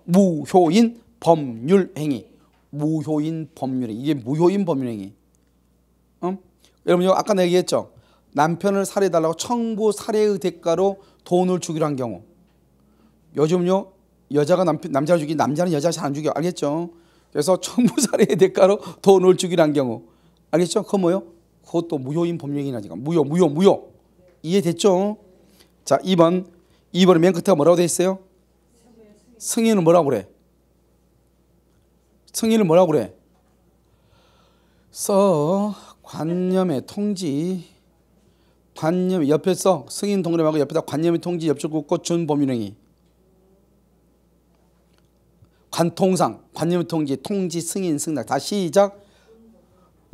무효인 법률행위. 이게 무효인 법률행위. 여러분요, 아까 내가 얘기했죠? 남편을 살해해달라고 청부 살해의 대가로 돈을 주기로 한 경우. 요즘요, 여자가 남자를 죽이고 남자는 여자를 잘 안 죽여. 알겠죠? 그래서 청부 살해의 대가로 돈을 주기로 한 경우. 알겠죠? 그건 뭐예요? 그것도 무효인 법률행위나 지금. 무효. 이해됐죠? 자, 2번에 맨 끝에 뭐라고 돼 있어요? 승인은 뭐라고 그래? 관념의 통지. 관념 옆에서 승인 동그라미하고 옆에다 관념의 통지 옆줄 긋고 준 법률행위. 관통상, 관념의 통지, 승인, 승낙. 다 시작.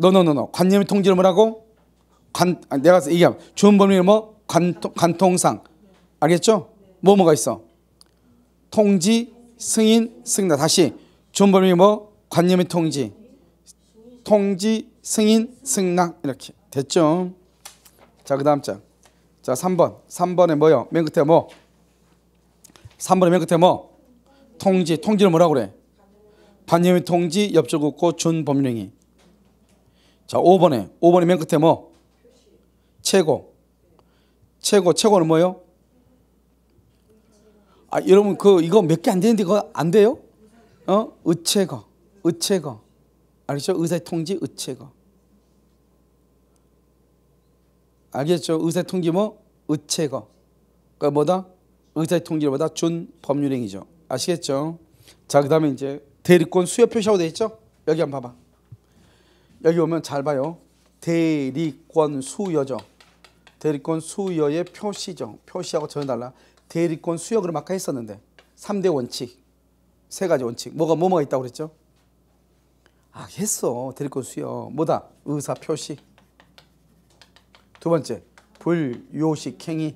관념의 통지를 뭐라고? 내가 얘기하면 준 법률행위 뭐? 관통상. 알겠죠? 뭐가 있어? 통지, 승인, 승낙. 다시 준 법률행위 뭐? 관념의 통지, 승인, 승낙. 이렇게 됐죠? 자, 그 다음 장. 자, 3번에 뭐요? 맨 끝에 뭐? 3번에 맨 끝에 뭐? 통지를 뭐라고 그래? 관념의 통지 옆줄 긋고 준 법률행위. 자, 5번에 맨 끝에 뭐? 최고는 뭐요? 여러분 이거 몇 개 안 되는데 그거 안 돼요? 의체거. 알겠죠? 의사의 통지 의체거. 알겠죠? 의사의 통지 뭐? 의체거. 그러니까 뭐다? 의사의 통지를 뭐다? 준 법률행위죠. 아시겠죠? 자, 그 다음에 이제 대리권 수여 표시하고 되어 있죠? 여기 한번 봐봐. 여기 오면 잘 봐요. 대리권 수여죠. 대리권 수여의 표시죠. 표시하고 전해달라. 대리권 수여 그럼 아까 했었는데 3대 원칙, 3가지 원칙. 뭐가 있다고 그랬죠? 했어. 대리권 수여. 뭐다? 의사 표시. 두 번째, 불요식 행위.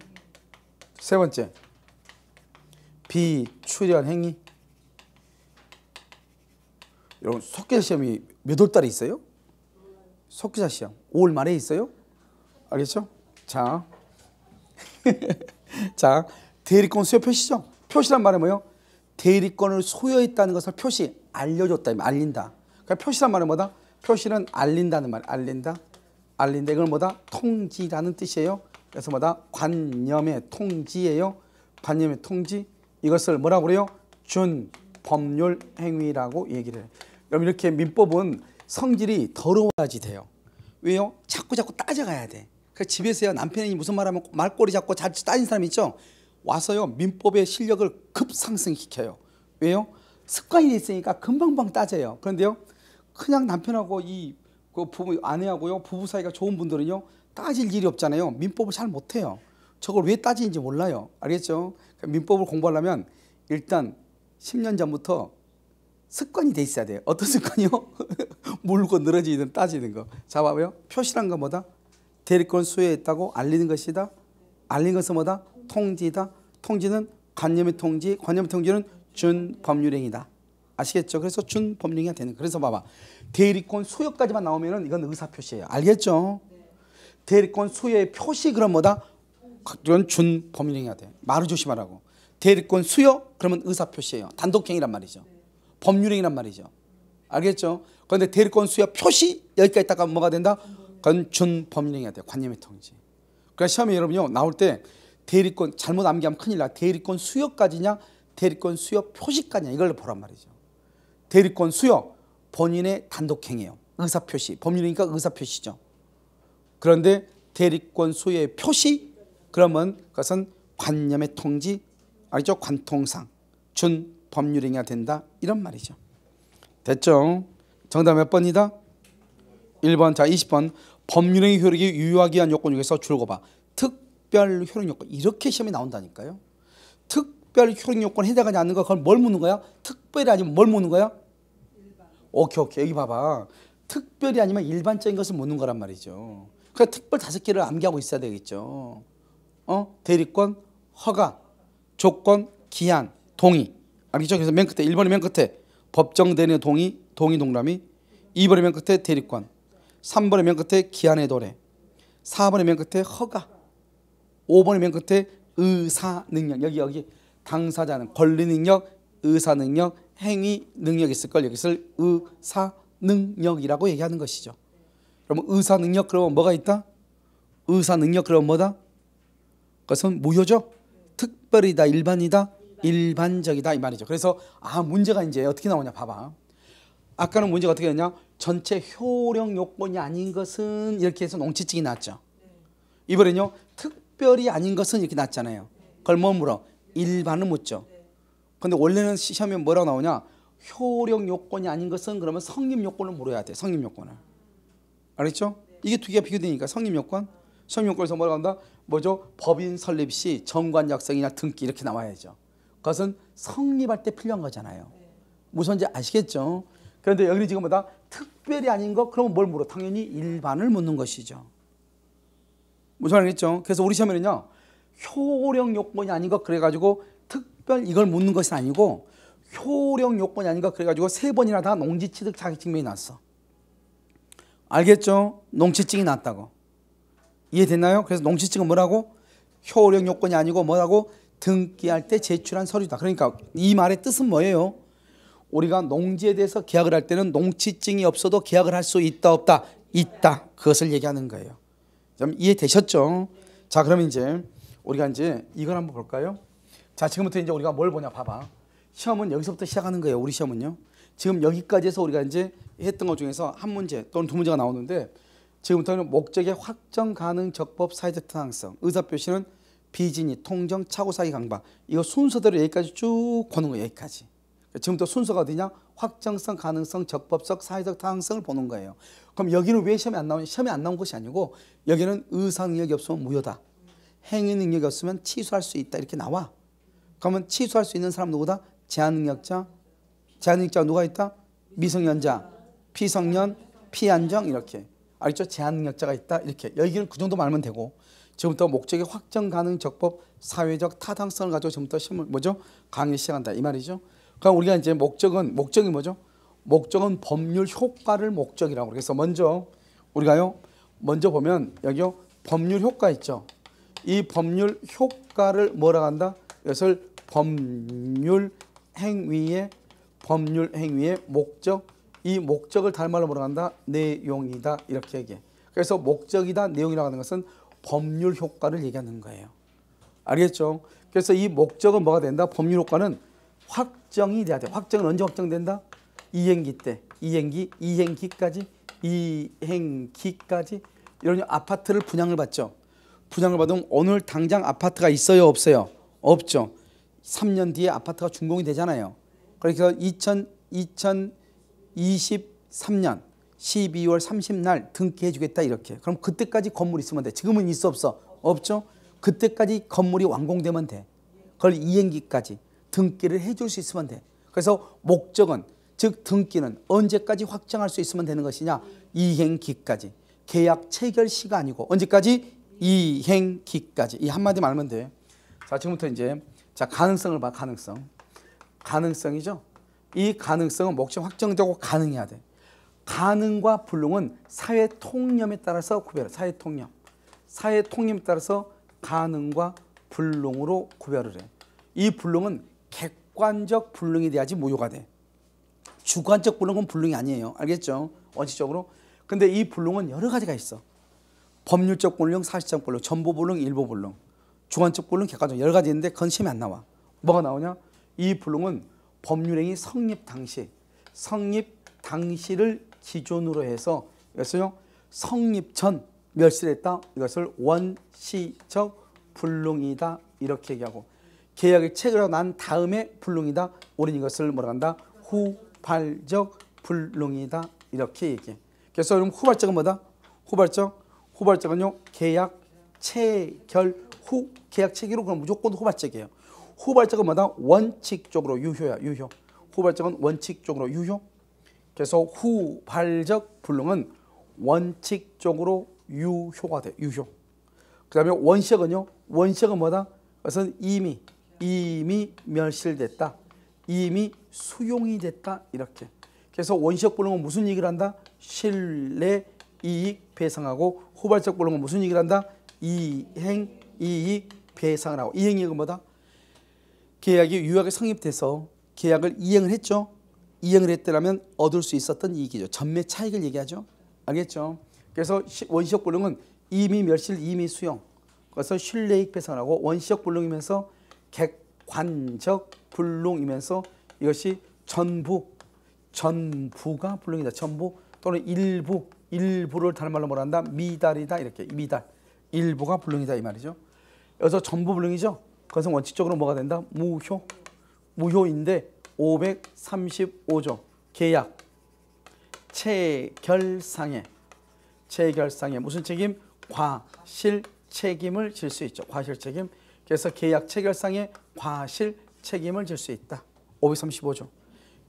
세 번째, 비출연 행위. 여러분, 속기사 시험이 몇 월 달에 있어요? 속기사 시험 5월 말에 있어요? 알겠죠? 자, 자, 대리권 수여 표시죠. 표시란 말은 뭐예요? 대리권을 소유했다는 것을 표시, 알려줬다, 알린다. 그러니까 표시란 말은 뭐다? 표시는 알린다는 말, 알린다. 이걸 뭐다? 통지라는 뜻이에요. 그래서 뭐다? 관념의 통지예요. 관념의 통지. 이것을 뭐라고 그래요? 준 법률 행위라고 얘기를 해요. 여러분 이렇게 민법은 성질이 더러워야지 돼요. 왜요? 자꾸 따져가야 돼. 그 집에서야 남편이 무슨 말하면 말꼬리 잡고 자주 따진 사람 있죠? 와서요 민법의 실력을 급상승시켜요. 왜요? 습관이 있으니까 금방방 따져요. 그런데요 그냥 남편하고 그 부부 아내하고요 부부 사이가 좋은 분들은요 따질 일이 없잖아요. 민법을 잘 못해요. 저걸 왜 따지는지 몰라요. 알겠죠? 민법을 공부하려면 일단 10년 전부터 습관이 돼 있어야 돼요. 어떤 습관이요? 물고 늘어지든 따지는 거. 자 봐봐요. 표시란 건 뭐다? 대리권 수여했다고 알리는 것이다. 알리는 것은 뭐다? 통지다. 통지는 관념의 통지, 관념의 통지는 준법률행위다. 아시겠죠? 그래서 준법률행위가 되는 거예요. 그래서 봐봐. 대리권 수여까지만 나오면은 이건 의사표시예요. 알겠죠? 대리권 수여의 표시 그럼 뭐다? 그건 준법률행위가 돼. 말을 조심하라고. 대리권 수여 그러면 의사표시예요. 단독행위란 말이죠. 법률행위란 말이죠. 알겠죠? 그런데 대리권 수여 표시 여기까지 있다가 뭐가 된다? 그건 준법률행위가 돼요. 관념의 통지. 그러니까 시험에 여러분요 나올 때 대리권 잘못 암기하면 큰일 나. 대리권 수여까지냐 대리권 수여 표시까지냐 이걸 보란 말이죠. 대리권 수여 본인의 단독행위예요. 의사표시. 법률이니까 의사표시죠. 그런데 대리권 수여의 표시 그러면 그것은 관념의 통지 알죠? 관통상 준법률행위가 된다 이런 말이죠. 됐죠? 정답 몇 번이다? 1번. 자 20번. 법률행위 효력이 유효하기 위한 요건 중에서 줄거 봐. 특별 효력 요건. 이렇게 시험에 나온다니까요. 특별 효력 요건 해당하지 않는 거 그걸 뭘 묻는 거야? 특별이 아니면 뭘 묻는 거야? 오케이 여기 봐봐. 특별이 아니면 일반적인 것을 묻는 거란 말이죠. 그러니까 특별 5개를 암기하고 있어야 되겠죠. 대리권, 허가, 조건, 기한, 동의. 알겠죠? 그래서 맨 끝에 1번의 맨 끝에 법정 대리의 동의 동그라미. 2번의 맨 끝에 대리권. 3번의 맨 끝에 기한의 도래. 4번의 맨 끝에 허가. 5번의 맨 끝에 의사 능력. 여기 당사자는 권리 능력, 의사 능력, 행위 능력이 있을 걸 여기서 의사 능력이라고 얘기하는 것이죠. 그러면 의사 능력 그러면 뭐가 있다? 의사 능력 그러면 뭐다? 그것은 무효죠. 특별이다, 일반이다, 일반적이다 이 말이죠. 그래서 문제가 이제 어떻게 나오냐 봐봐. 아까는 문제가 어떻게 됐냐? 전체 효력 요건이 아닌 것은 이렇게 해서 농치증이 났죠. 이번에는요 특별히 아닌 것은 이렇게 났잖아요. 그걸 뭐 물어? 일반은 묻죠. 근데 원래는 시험에 뭐라고 나오냐? 효력 요건이 아닌 것은 그러면 성립 요건을 물어야 돼. 성립 요건을. 알겠죠? 이게 두 개가 비교되니까 성립 요건. 성립 요건에서 뭐라고 한다? 뭐죠? 법인 설립 시 정관 약성이나 등기 이렇게 나와야죠. 그것은 성립할 때 필요한 거잖아요. 무슨지 아시겠죠? 그런데 여기는 지금 뭐다? 특별히 아닌 거 그러면 뭘 물어? 당연히 일반을 묻는 것이죠. 무슨 말이겠죠? 그래서 우리 시험에는요 효력 요건이 아닌 거 그래가지고 특별 이걸 묻는 것이 아니고 효력 요건이 아닌 거 그래가지고 3번이나 다 농지취득 자격증명이 났어. 알겠죠? 농지증이 났다고. 이해됐나요? 그래서 농지증은 뭐라고? 효력 요건이 아니고 뭐라고? 등기할 때 제출한 서류다. 그러니까 이 말의 뜻은 뭐예요? 우리가 농지에 대해서 계약을 할 때는 농지증이 없어도 계약을 할 수 있다 없다? 있다. 그것을 얘기하는 거예요. 좀 이해되셨죠? 자 그러면 이제 우리가 이제 이걸 한번 볼까요? 자 지금부터 이제 우리가 뭘 보냐 봐봐. 시험은 여기서부터 시작하는 거예요. 우리 시험은요. 지금 여기까지 해서 우리가 이제 했던 것 중에서 한 문제 또는 두 문제가 나오는데 지금부터는 목적의 확정 가능 적법 사회적 타당성 의사표시는 비진이 통정 차고 사기 강박 이거 순서대로 여기까지 쭉 보는 거예요. 여기까지. 지금부터 순서가 어디냐? 확정성 가능성 적법성 사회적 타당성을 보는 거예요. 그럼 여기는 왜 시험에 안 나오냐? 시험에 안 나온 것이 아니고 여기는 의사 능력이 없으면 무효다. 행위 능력이 없으면 취소할 수 있다 이렇게 나와. 그러면 취소할 수 있는 사람 누구다? 제한 능력자. 제한 능력자가 누가 있다? 미성년자, 피성년, 피안정 이렇게. 알겠죠? 제한 능력자가 있다 이렇게. 여기는 그 정도 말하면 되고 지금부터 목적의 확정 가능 적법 사회적 타당성을 가지고 지금부터 시험을 뭐죠? 강의 시작한다 이 말이죠. 그럼 우리가 이제 목적이 뭐죠? 목적은 법률 효과를 목적이라고. 그래서 먼저 우리가요 먼저 보면 여기요 법률 효과 있죠. 이 법률 효과를 뭐라고 한다? 이것을 법률 행위의 목적, 이 목적을 다른 말로 뭐라 한다? 내용이다 이렇게 얘기해. 그래서 목적이다 내용이라고 하는 것은 법률 효과를 얘기하는 거예요. 알겠죠? 그래서 이 목적은 뭐가 된다? 법률 효과는 확정이 돼야 돼. 확정은 언제 확정된다? 이행기 때. 이행기까지 이런 아파트를 분양을 받죠. 분양을 받으면 오늘 당장 아파트가 있어요, 없어요? 없죠. 3년 뒤에 아파트가 준공이 되잖아요. 그래서 2023년 12월 30날 등기해 주겠다 이렇게. 그럼 그때까지 건물이 있으면 돼. 지금은 있어 없어? 없죠. 그때까지 건물이 완공되면 돼. 그걸 이행기까지 등기를 해줄 수 있으면 돼. 그래서 목적은, 즉 등기는 언제까지 확정할 수 있으면 되는 것이냐? 이행기까지. 계약 체결 시가 아니고 언제까지? 이행기까지. 이 한마디만 알면 돼. 자, 지금부터 이제 가능성을 봐. 가능성이죠. 이 가능성은 목적 확정되고 가능해야 돼. 가능과 불능은 사회 통념에 따라서 구별해. 사회 통념에 따라서 가능과 불능으로 구별을 해. 이 불능은 객관적 불능이 돼야지 무효가 돼. 주관적 불능은 불능이 아니에요. 알겠죠? 원칙적으로. 근데 이 불능은 여러 가지가 있어. 법률적 불능, 사실적 불능, 전부 불능, 일부 불능, 주관적 불능, 객관적 여러 가지 있는데 그건 시험에 안 나와. 뭐가 나오냐? 이 불능은 법률행위 성립 당시를 기준으로 해서 이것을요 성립 전 멸실했다. 이것을 원시적 불능이다 이렇게 얘기하고, 계약을 체결하고 난 다음에 불능이다. 우리는 이것을 뭐라 한다? 후발적 불능이다 이렇게 얘기해. 그래서 여러분 후발적은 뭐다? 후발적은요 계약 체결 후. 계약 체결 후 그럼 무조건 후발적이에요. 후발적은 뭐다? 원칙적으로 유효야. 후발적은 원칙적으로 유효. 그래서 후발적 불능은 원칙적으로 유효가 돼. 유효. 그 다음에 원시적은요. 원시적은 뭐다? 그것은 이미 멸실됐다. 이미 수용이 됐다. 이렇게. 그래서 원시적 불능은 무슨 얘기를 한다? 신뢰 이익 배상하고, 후발적 불능은 무슨 얘기를 한다? 이행 이익 배상을 하고. 이행이익은 뭐다? 계약이 유효하게 성립돼서 계약을 이행을 했죠. 이행을 했더라면 얻을 수 있었던 이익이죠. 전매 차익을 얘기하죠. 알겠죠? 그래서 원시적 불능은 이미 멸실, 이미 수용. 그래서 신뢰이익 배상을 하고, 원시적 불능이면서 객관적 불능이면서 이것이 전부가 불능이다. 전부 또는 일부를 다른 말로 뭐라 한다? 미달이다. 이렇게 미달. 일부가 불능이다 이 말이죠. 여기서 전부 불능이죠. 그것은 원칙적으로 뭐가 된다? 무효인데 535조 계약 체결상에 무슨 책임? 과실 책임을 질 수 있죠. 과실 책임. 그래서 계약 체결상에 과실 책임을 질 수 있다. 535조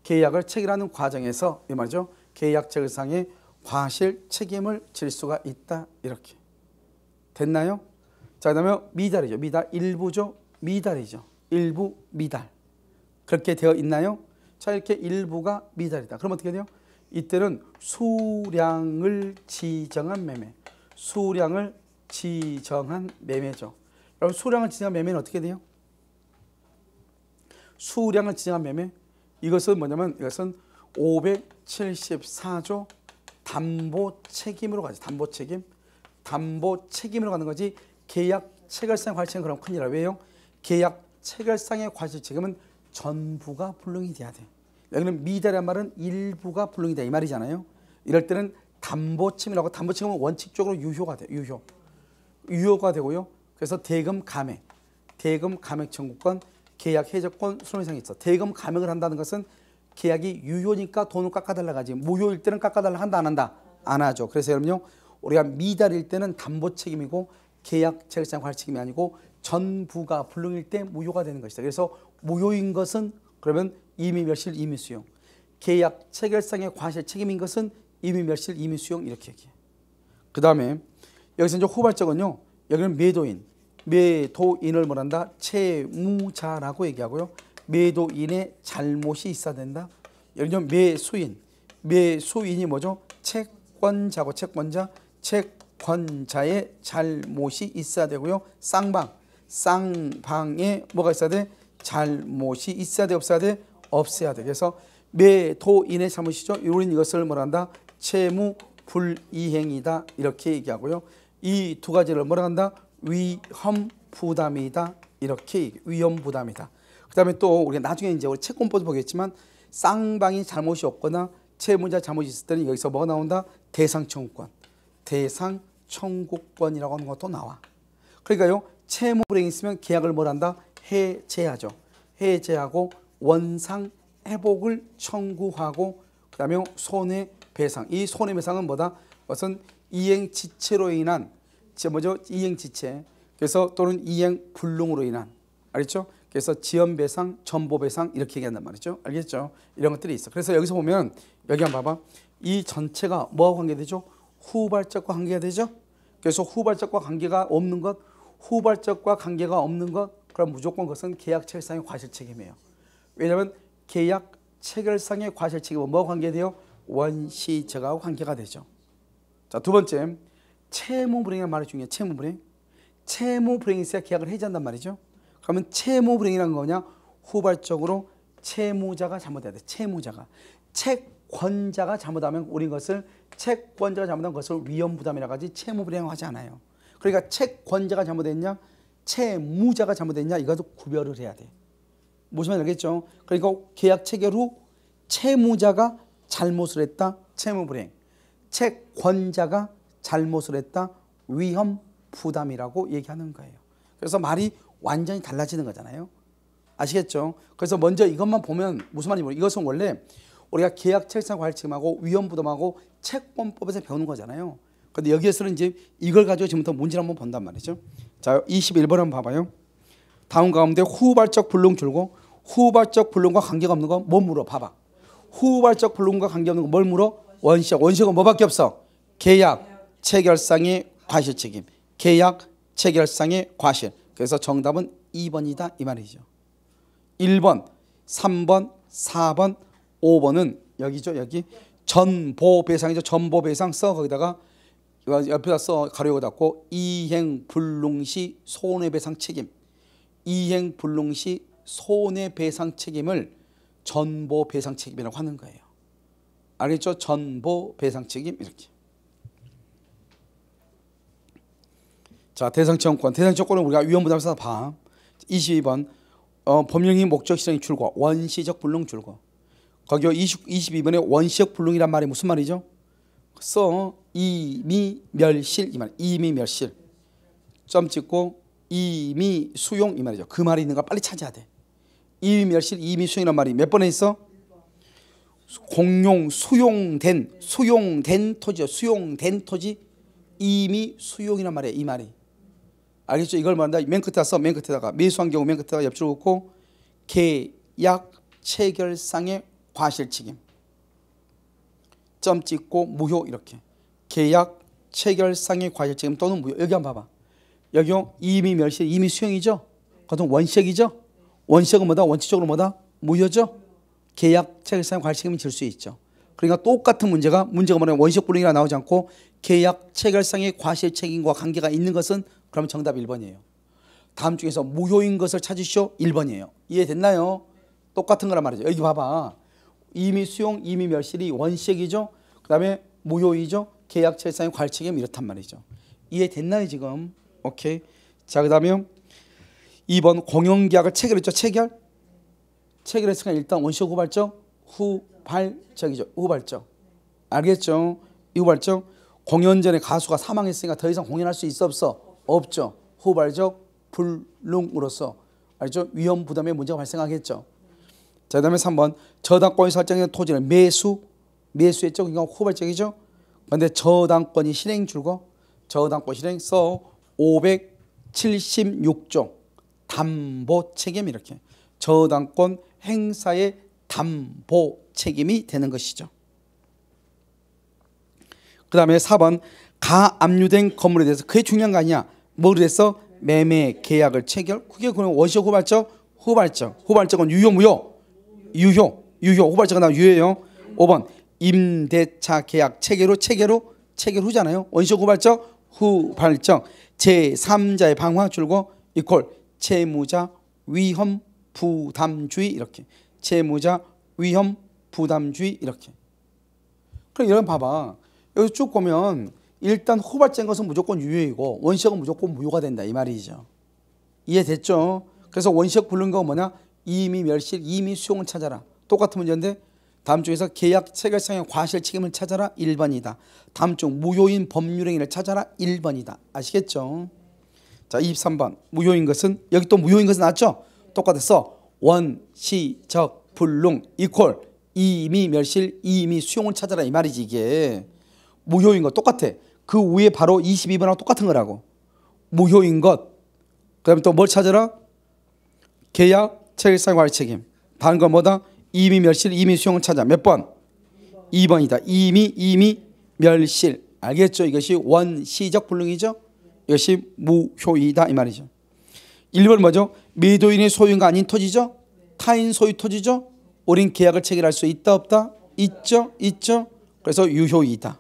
계약을 체결하는 과정에서 이 말이죠. 계약 체결상에 과실 책임을 질 수가 있다. 이렇게 됐나요? 자, 그다음에 미달이죠. 미달 일부죠. 미달이죠. 일부 미달. 그렇게 되어 있나요? 자, 이렇게 일부가 미달이다. 그럼 어떻게 돼요? 이때는 수량을 지정한 매매. 수량을 지정한 매매죠. 여러분 수량을 지정한 매매는 어떻게 돼요? 수량을 지정한 매매. 이것은 뭐냐면 이것은 574조 담보 책임으로 가지. 담보 책임으로 가는 거지. 계약 체결상 과실책임 그럼 큰일 나요. 왜요? 계약 체결상의 과실 책임은 전부가 불능이 돼야 돼. 여기는 미달이란 말은 일부가 불능이 돼 이 말이잖아요. 이럴 때는 담보 책임이라고. 담보 책임은 원칙적으로 유효가 돼. 유효가 되고요. 그래서 대금 감액 청구권, 계약 해제권, 손해상이 있어. 대금 감액을 한다는 것은 계약이 유효니까 돈을 깎아달라고 하지. 무효일 때는 깎아달라 한다 안 한다? 안 하죠. 그래서 여러분요, 우리가 미달일 때는 담보 책임이고 계약 체결상 과실 책임이 아니고 전부가 불능일 때 무효가 되는 것이다. 그래서 무효인 것은 그러면 이미 멸실, 이미 수용. 계약 체결상의 과실 책임인 것은 이미 멸실, 이미 수용 이렇게 얘기해. 그 다음에 여기서 이제 후발적은요, 여기는 매도인을 뭐란다? 채무자라고 얘기하고요. 매도인의 잘못이 있어야 된다. 여기는 매수인이 뭐죠? 채권자고 채권자의 잘못이 있어야 되고요. 쌍방에 뭐가 있어야 돼? 잘못이 있어야 돼, 없어야 돼? 없어야 돼. 그래서 매도인의 잘못이죠. 우리는 이것을 뭐라 한다? 채무 불이행이다 이렇게 얘기하고요. 이 두 가지를 뭐라 한다? 위험 부담이다 이렇게 위험 부담이다. 그다음에 또 우리가 나중에 이제 우리 채권법도 보겠지만 쌍방이 잘못이 없거나 채무자 잘못이 있을 때는 여기서 뭐가 나온다? 대상 청구권, 대상 청구권이라고 하는 것도 나와. 그러니까요, 채무 불이행이 있으면 계약을 뭘 한다? 해제하죠. 해제하고 원상 회복을 청구하고 그다음에 손해배상. 이 손해배상은 뭐다? 우선 이행지체로 인한 뭐죠? 이행지체. 그래서 또는 이행불능으로 인한, 알겠죠? 그래서 지연배상, 전보배상 이렇게 얘기한단 말이죠. 알겠죠? 이런 것들이 있어. 그래서 여기서 보면 여기 한번 봐봐. 이 전체가 뭐하고 관계되죠? 후발적과 관계가 되죠. 그래서 후발적과 관계가 없는 것, 후발적과 관계가 없는 것, 그럼 무조건 그것은 계약 체결상의 과실 책임이에요. 왜냐하면 계약 체결상의 과실 책임은 뭐하고 관계돼요? 원시적하고 관계가 되죠. 자, 두 번째, 채무불이행이라는 말이 중요해요. 채무불이행. 채무불이행이 있어야 계약을 해지한단 말이죠. 그러면 채무불이행이란 거냐? 후발적으로 채무자가 잘못해야 돼. 채무자가. 채권자가 잘못하면 우리 것을 채권자가 잘못한 것을 위험부담이라고 하지 채무불이행을 하지 않아요. 그러니까 채권자가 잘못했냐? 채무자가 잘못했냐? 이것도 구별을 해야 돼. 무슨 말인지 알겠죠? 그러니까 계약 체결 후 채무자가 잘못을 했다. 채무불이행. 채권자가 잘못을 했다. 위험 부담이라고 얘기하는 거예요. 그래서 말이 완전히 달라지는 거잖아요. 아시겠죠? 그래서 먼저 이것만 보면 무슨 말인지 모르겠어요. 이것은 원래 우리가 계약 체결상 과실 책임하고 위험 부담하고 채권법에서 배우는 거잖아요. 그런데 여기에서는 이제 이걸 가지고 지금부터 문제를 한번 본단 말이죠. 자, 21번 한번 봐봐요. 다음 가운데 후발적 불능 줄고 후발적 불능과 관계가 없는 건 뭐 물어? 봐봐. 후발적 불능과 관계없는 건 뭘 물어? 원시적. 원시적은 뭐밖에 없어? 계약 체결상의 과실 책임. 계약 체결상의 과실. 그래서 정답은 2번이다 이 말이죠. 1번, 3번, 4번, 5번은 여기죠. 여기 전보배상이죠. 전보배상 써 거기다가 옆에다 써 가로 닫고 이행불능시 손해배상 책임. 이행불능시 손해배상 책임을 전보배상 책임이라고 하는 거예요. 알겠죠? 전보배상 책임 이렇게. 자, 대상청구권. 대상청구권은 우리가 위험부담에서 봐. 22번 법령이 목적 실행이 줄고 원시적 불능 줄고. 거기 22번에 원시적 불능이란 말이 무슨 말이죠? 써 이미 멸실 이 말. 이미 멸실. 점 찍고 이미 수용 이 말이죠. 그 말이 있는 걸 빨리 찾아야 돼. 이미 멸실, 이미 수용이란 말이 몇 번에 있어? 공용 수용된 토지요. 수용된 토지 이미 수용이란 말이에요. 이 말이. 알겠죠? 이걸 말한다. 맨 끝에다 써. 맨 끝에다가 매수한 경우 맨 끝에다가 옆줄을 긋고 계약 체결상의 과실 책임. 점 찍고 무효 이렇게. 계약 체결상의 과실 책임 또는 무효. 여기 한번 봐봐. 여기요. 이미 멸실, 이미 수용이죠. 그것은 원시적이죠. 원시적은 뭐다? 원칙적으로 뭐다? 무효죠. 계약 체결상의 과실 책임이 질 수 있죠. 그러니까 똑같은 문제가 뭐냐면 원시적 불능이라 나오지 않고 계약 체결상의 과실 책임과 관계가 있는 것은 그러면 정답 1번이에요. 다음 중에서 무효인 것을 찾으시오. 1번이에요. 이해됐나요? 똑같은 거란 말이죠. 여기 봐봐. 이미 수용, 이미 멸실이 원시적이죠. 그 다음에 무효이죠. 계약 체결상의 과실 책임 이렇단 말이죠. 이해됐나요 지금? 오케이. 자, 그 다음에 2번 공용계약을 체결했죠. 체결했으니까 일단 원시적 후발적, 후발적이죠. 후발적. 알겠죠? 이 후발적. 공연 전에 가수가 사망했으니까 더 이상 공연할 수 있어 없어? 없죠. 후발적 불능으로서 알죠? 위험 부담의 문제가 발생하겠죠. 자, 그다음에 3번 저당권이 설정된 토지를 매수했죠. 그러니까 후발적이죠. 그런데 저당권이 실행 줄고 저당권 실행 써 576조 담보 책임 이렇게 저당권 행사의 담보 책임이 되는 것이죠. 그 다음에 4번 가압류된 건물에 대해서 그게 중요한 거 아니야. 뭐를 해서 매매 계약을 체결. 그게 그냥 원시적 후발적, 후발적은 유효 무효? 유효. 후발적은 다 유효예요. 5번 임대차 계약 체결 후잖아요. 원시적 후발적 제3자의 방화 줄고 이퀄 채무자 위험 부담주의 이렇게. 채무자 위험 부담주의 이렇게. 그럼 이런 봐봐. 여기 쭉 보면 일단 후발자인 것은 무조건 유효이고 원시적은 무조건 무효가 된다 이 말이죠. 이해됐죠? 그래서 원시적 불능가가 뭐냐? 이미 멸실, 이미 수용을 찾아라. 똑같은 문제인데 다음 중에서 계약 체결상의 과실 책임을 찾아라 1번이다. 다음 중 무효인 법률행위를 찾아라 1번이다. 아시겠죠? 자 23번 무효인 것은 여기 또 무효인 것은 나왔죠? 똑같았어. 원시적 불능 이퀄 이미 멸실 이미 수용을 찾아라 이 말이지. 이게 무효인 것 똑같아. 그 위에 바로 22번하고 똑같은 거라고. 무효인 것. 그 다음에 또 뭘 찾아라? 계약 체결상 과실 책임. 다른 건 뭐다? 이미 멸실 이미 수용을 찾아. 몇 번? 2번이다. 이미 멸실. 알겠죠? 이것이 원시적 불능이죠. 이것이 무효이다 이 말이죠. 1번 뭐죠? 매도인의 소유가 아닌 토지죠. 타인 소유 토지죠. 우린 계약을 체결할 수 있다 없다? 있죠. 그래서 유효이다.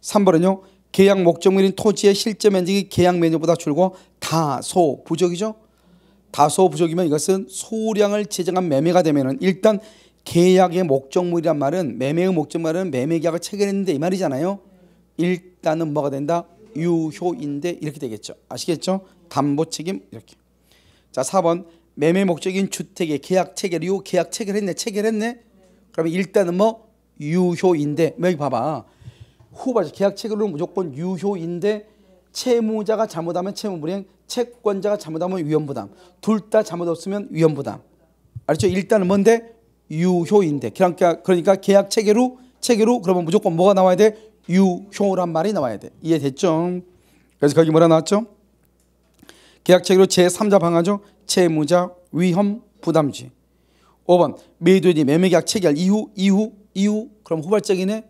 3번은요. 계약 목적물인 토지의 실제 면적이 계약 면적보다 줄고 다소 부족이죠. 다소 부족이면 이것은 소량을 지정한 매매가 되면은 일단 계약의 목적물이란 말은 매매의 목적물은 매매 계약을 체결했는데 이 말이잖아요. 일단은 뭐가 된다? 유효인데 이렇게 되겠죠. 아시겠죠? 담보 책임 이렇게. 자 4번 매매 목적인 주택의 계약 체결 이후 계약 체결했네. 그러면 일단은 뭐 유효인데 여기 봐봐. 후발자 계약 체결은 무조건 유효인데 채무자가 잘못하면 채무불이행, 채권자가 잘못하면 위험부담. 둘 다 잘못 없으면 위험부담. 알죠? 일단은 뭔데? 유효인데. 그러니까 계약 체결 후 그러면 무조건 뭐가 나와야 돼? 유효란 말이 나와야 돼. 이해됐죠? 그래서 거기 뭐라 나왔죠? 계약 체결 후 제3자 방하죠. 채무자 위험 부담주의. 5번 매도인이 매매계약 체결 이후 그럼 후발적이네.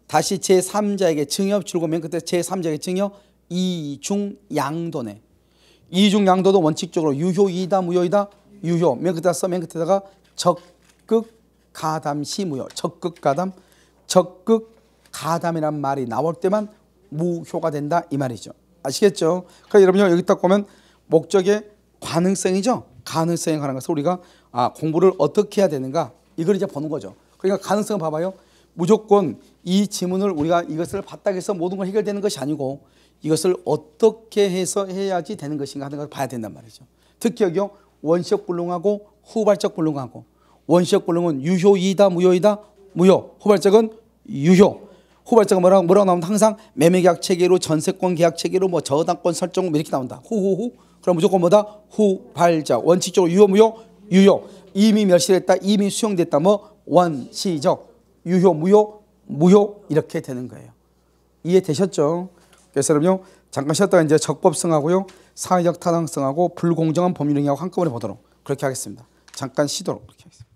다시 제3자에게 증여 줄고 맨 끝에 제3자에게 증여 이중양도네. 이중양도도 원칙적으로 유효이다 무효이다? 유효. 맨 끝에다가 적극가담시 무효. 적극가담이란 말이 나올 때만 무효가 된다 이 말이죠. 아시겠죠? 그러니까 여러분요 여기 딱 보면 목적의 가능성이죠. 가능성에 관한 것을 우리가 공부를 어떻게 해야 되는가 이걸 이제 보는 거죠. 그러니까 가능성을 봐봐요. 무조건 이 지문을 우리가 이것을 봤다 해서 모든 걸 해결되는 것이 아니고 이것을 어떻게 해서 해야지 되는 것인가 하는 걸 봐야 된단 말이죠. 특히 여기요 원시적 불능하고 후발적 불능하고 원시적 불능은 유효이다 무효이다? 무효. 후발적은 유효. 후발적은 뭐라고 나오면 항상 매매계약 체계로 전세권 계약 체계로 뭐 저당권 설정 이렇게 나온다. 후후후. 그럼 무조건 뭐다? 후발적. 원칙적으로 유효 무효? 유효. 이미 멸실했다 이미 수용됐다 뭐 원시적. 유효 무효 이렇게 되는 거예요. 이해되셨죠? 그래서 여러분요 잠깐 쉬었다가 이제 적법성하고요 사회적 타당성하고 불공정한 법률행위하고 한꺼번에 보도록 그렇게 하겠습니다. 잠깐 쉬도록 그렇게 하겠습니다.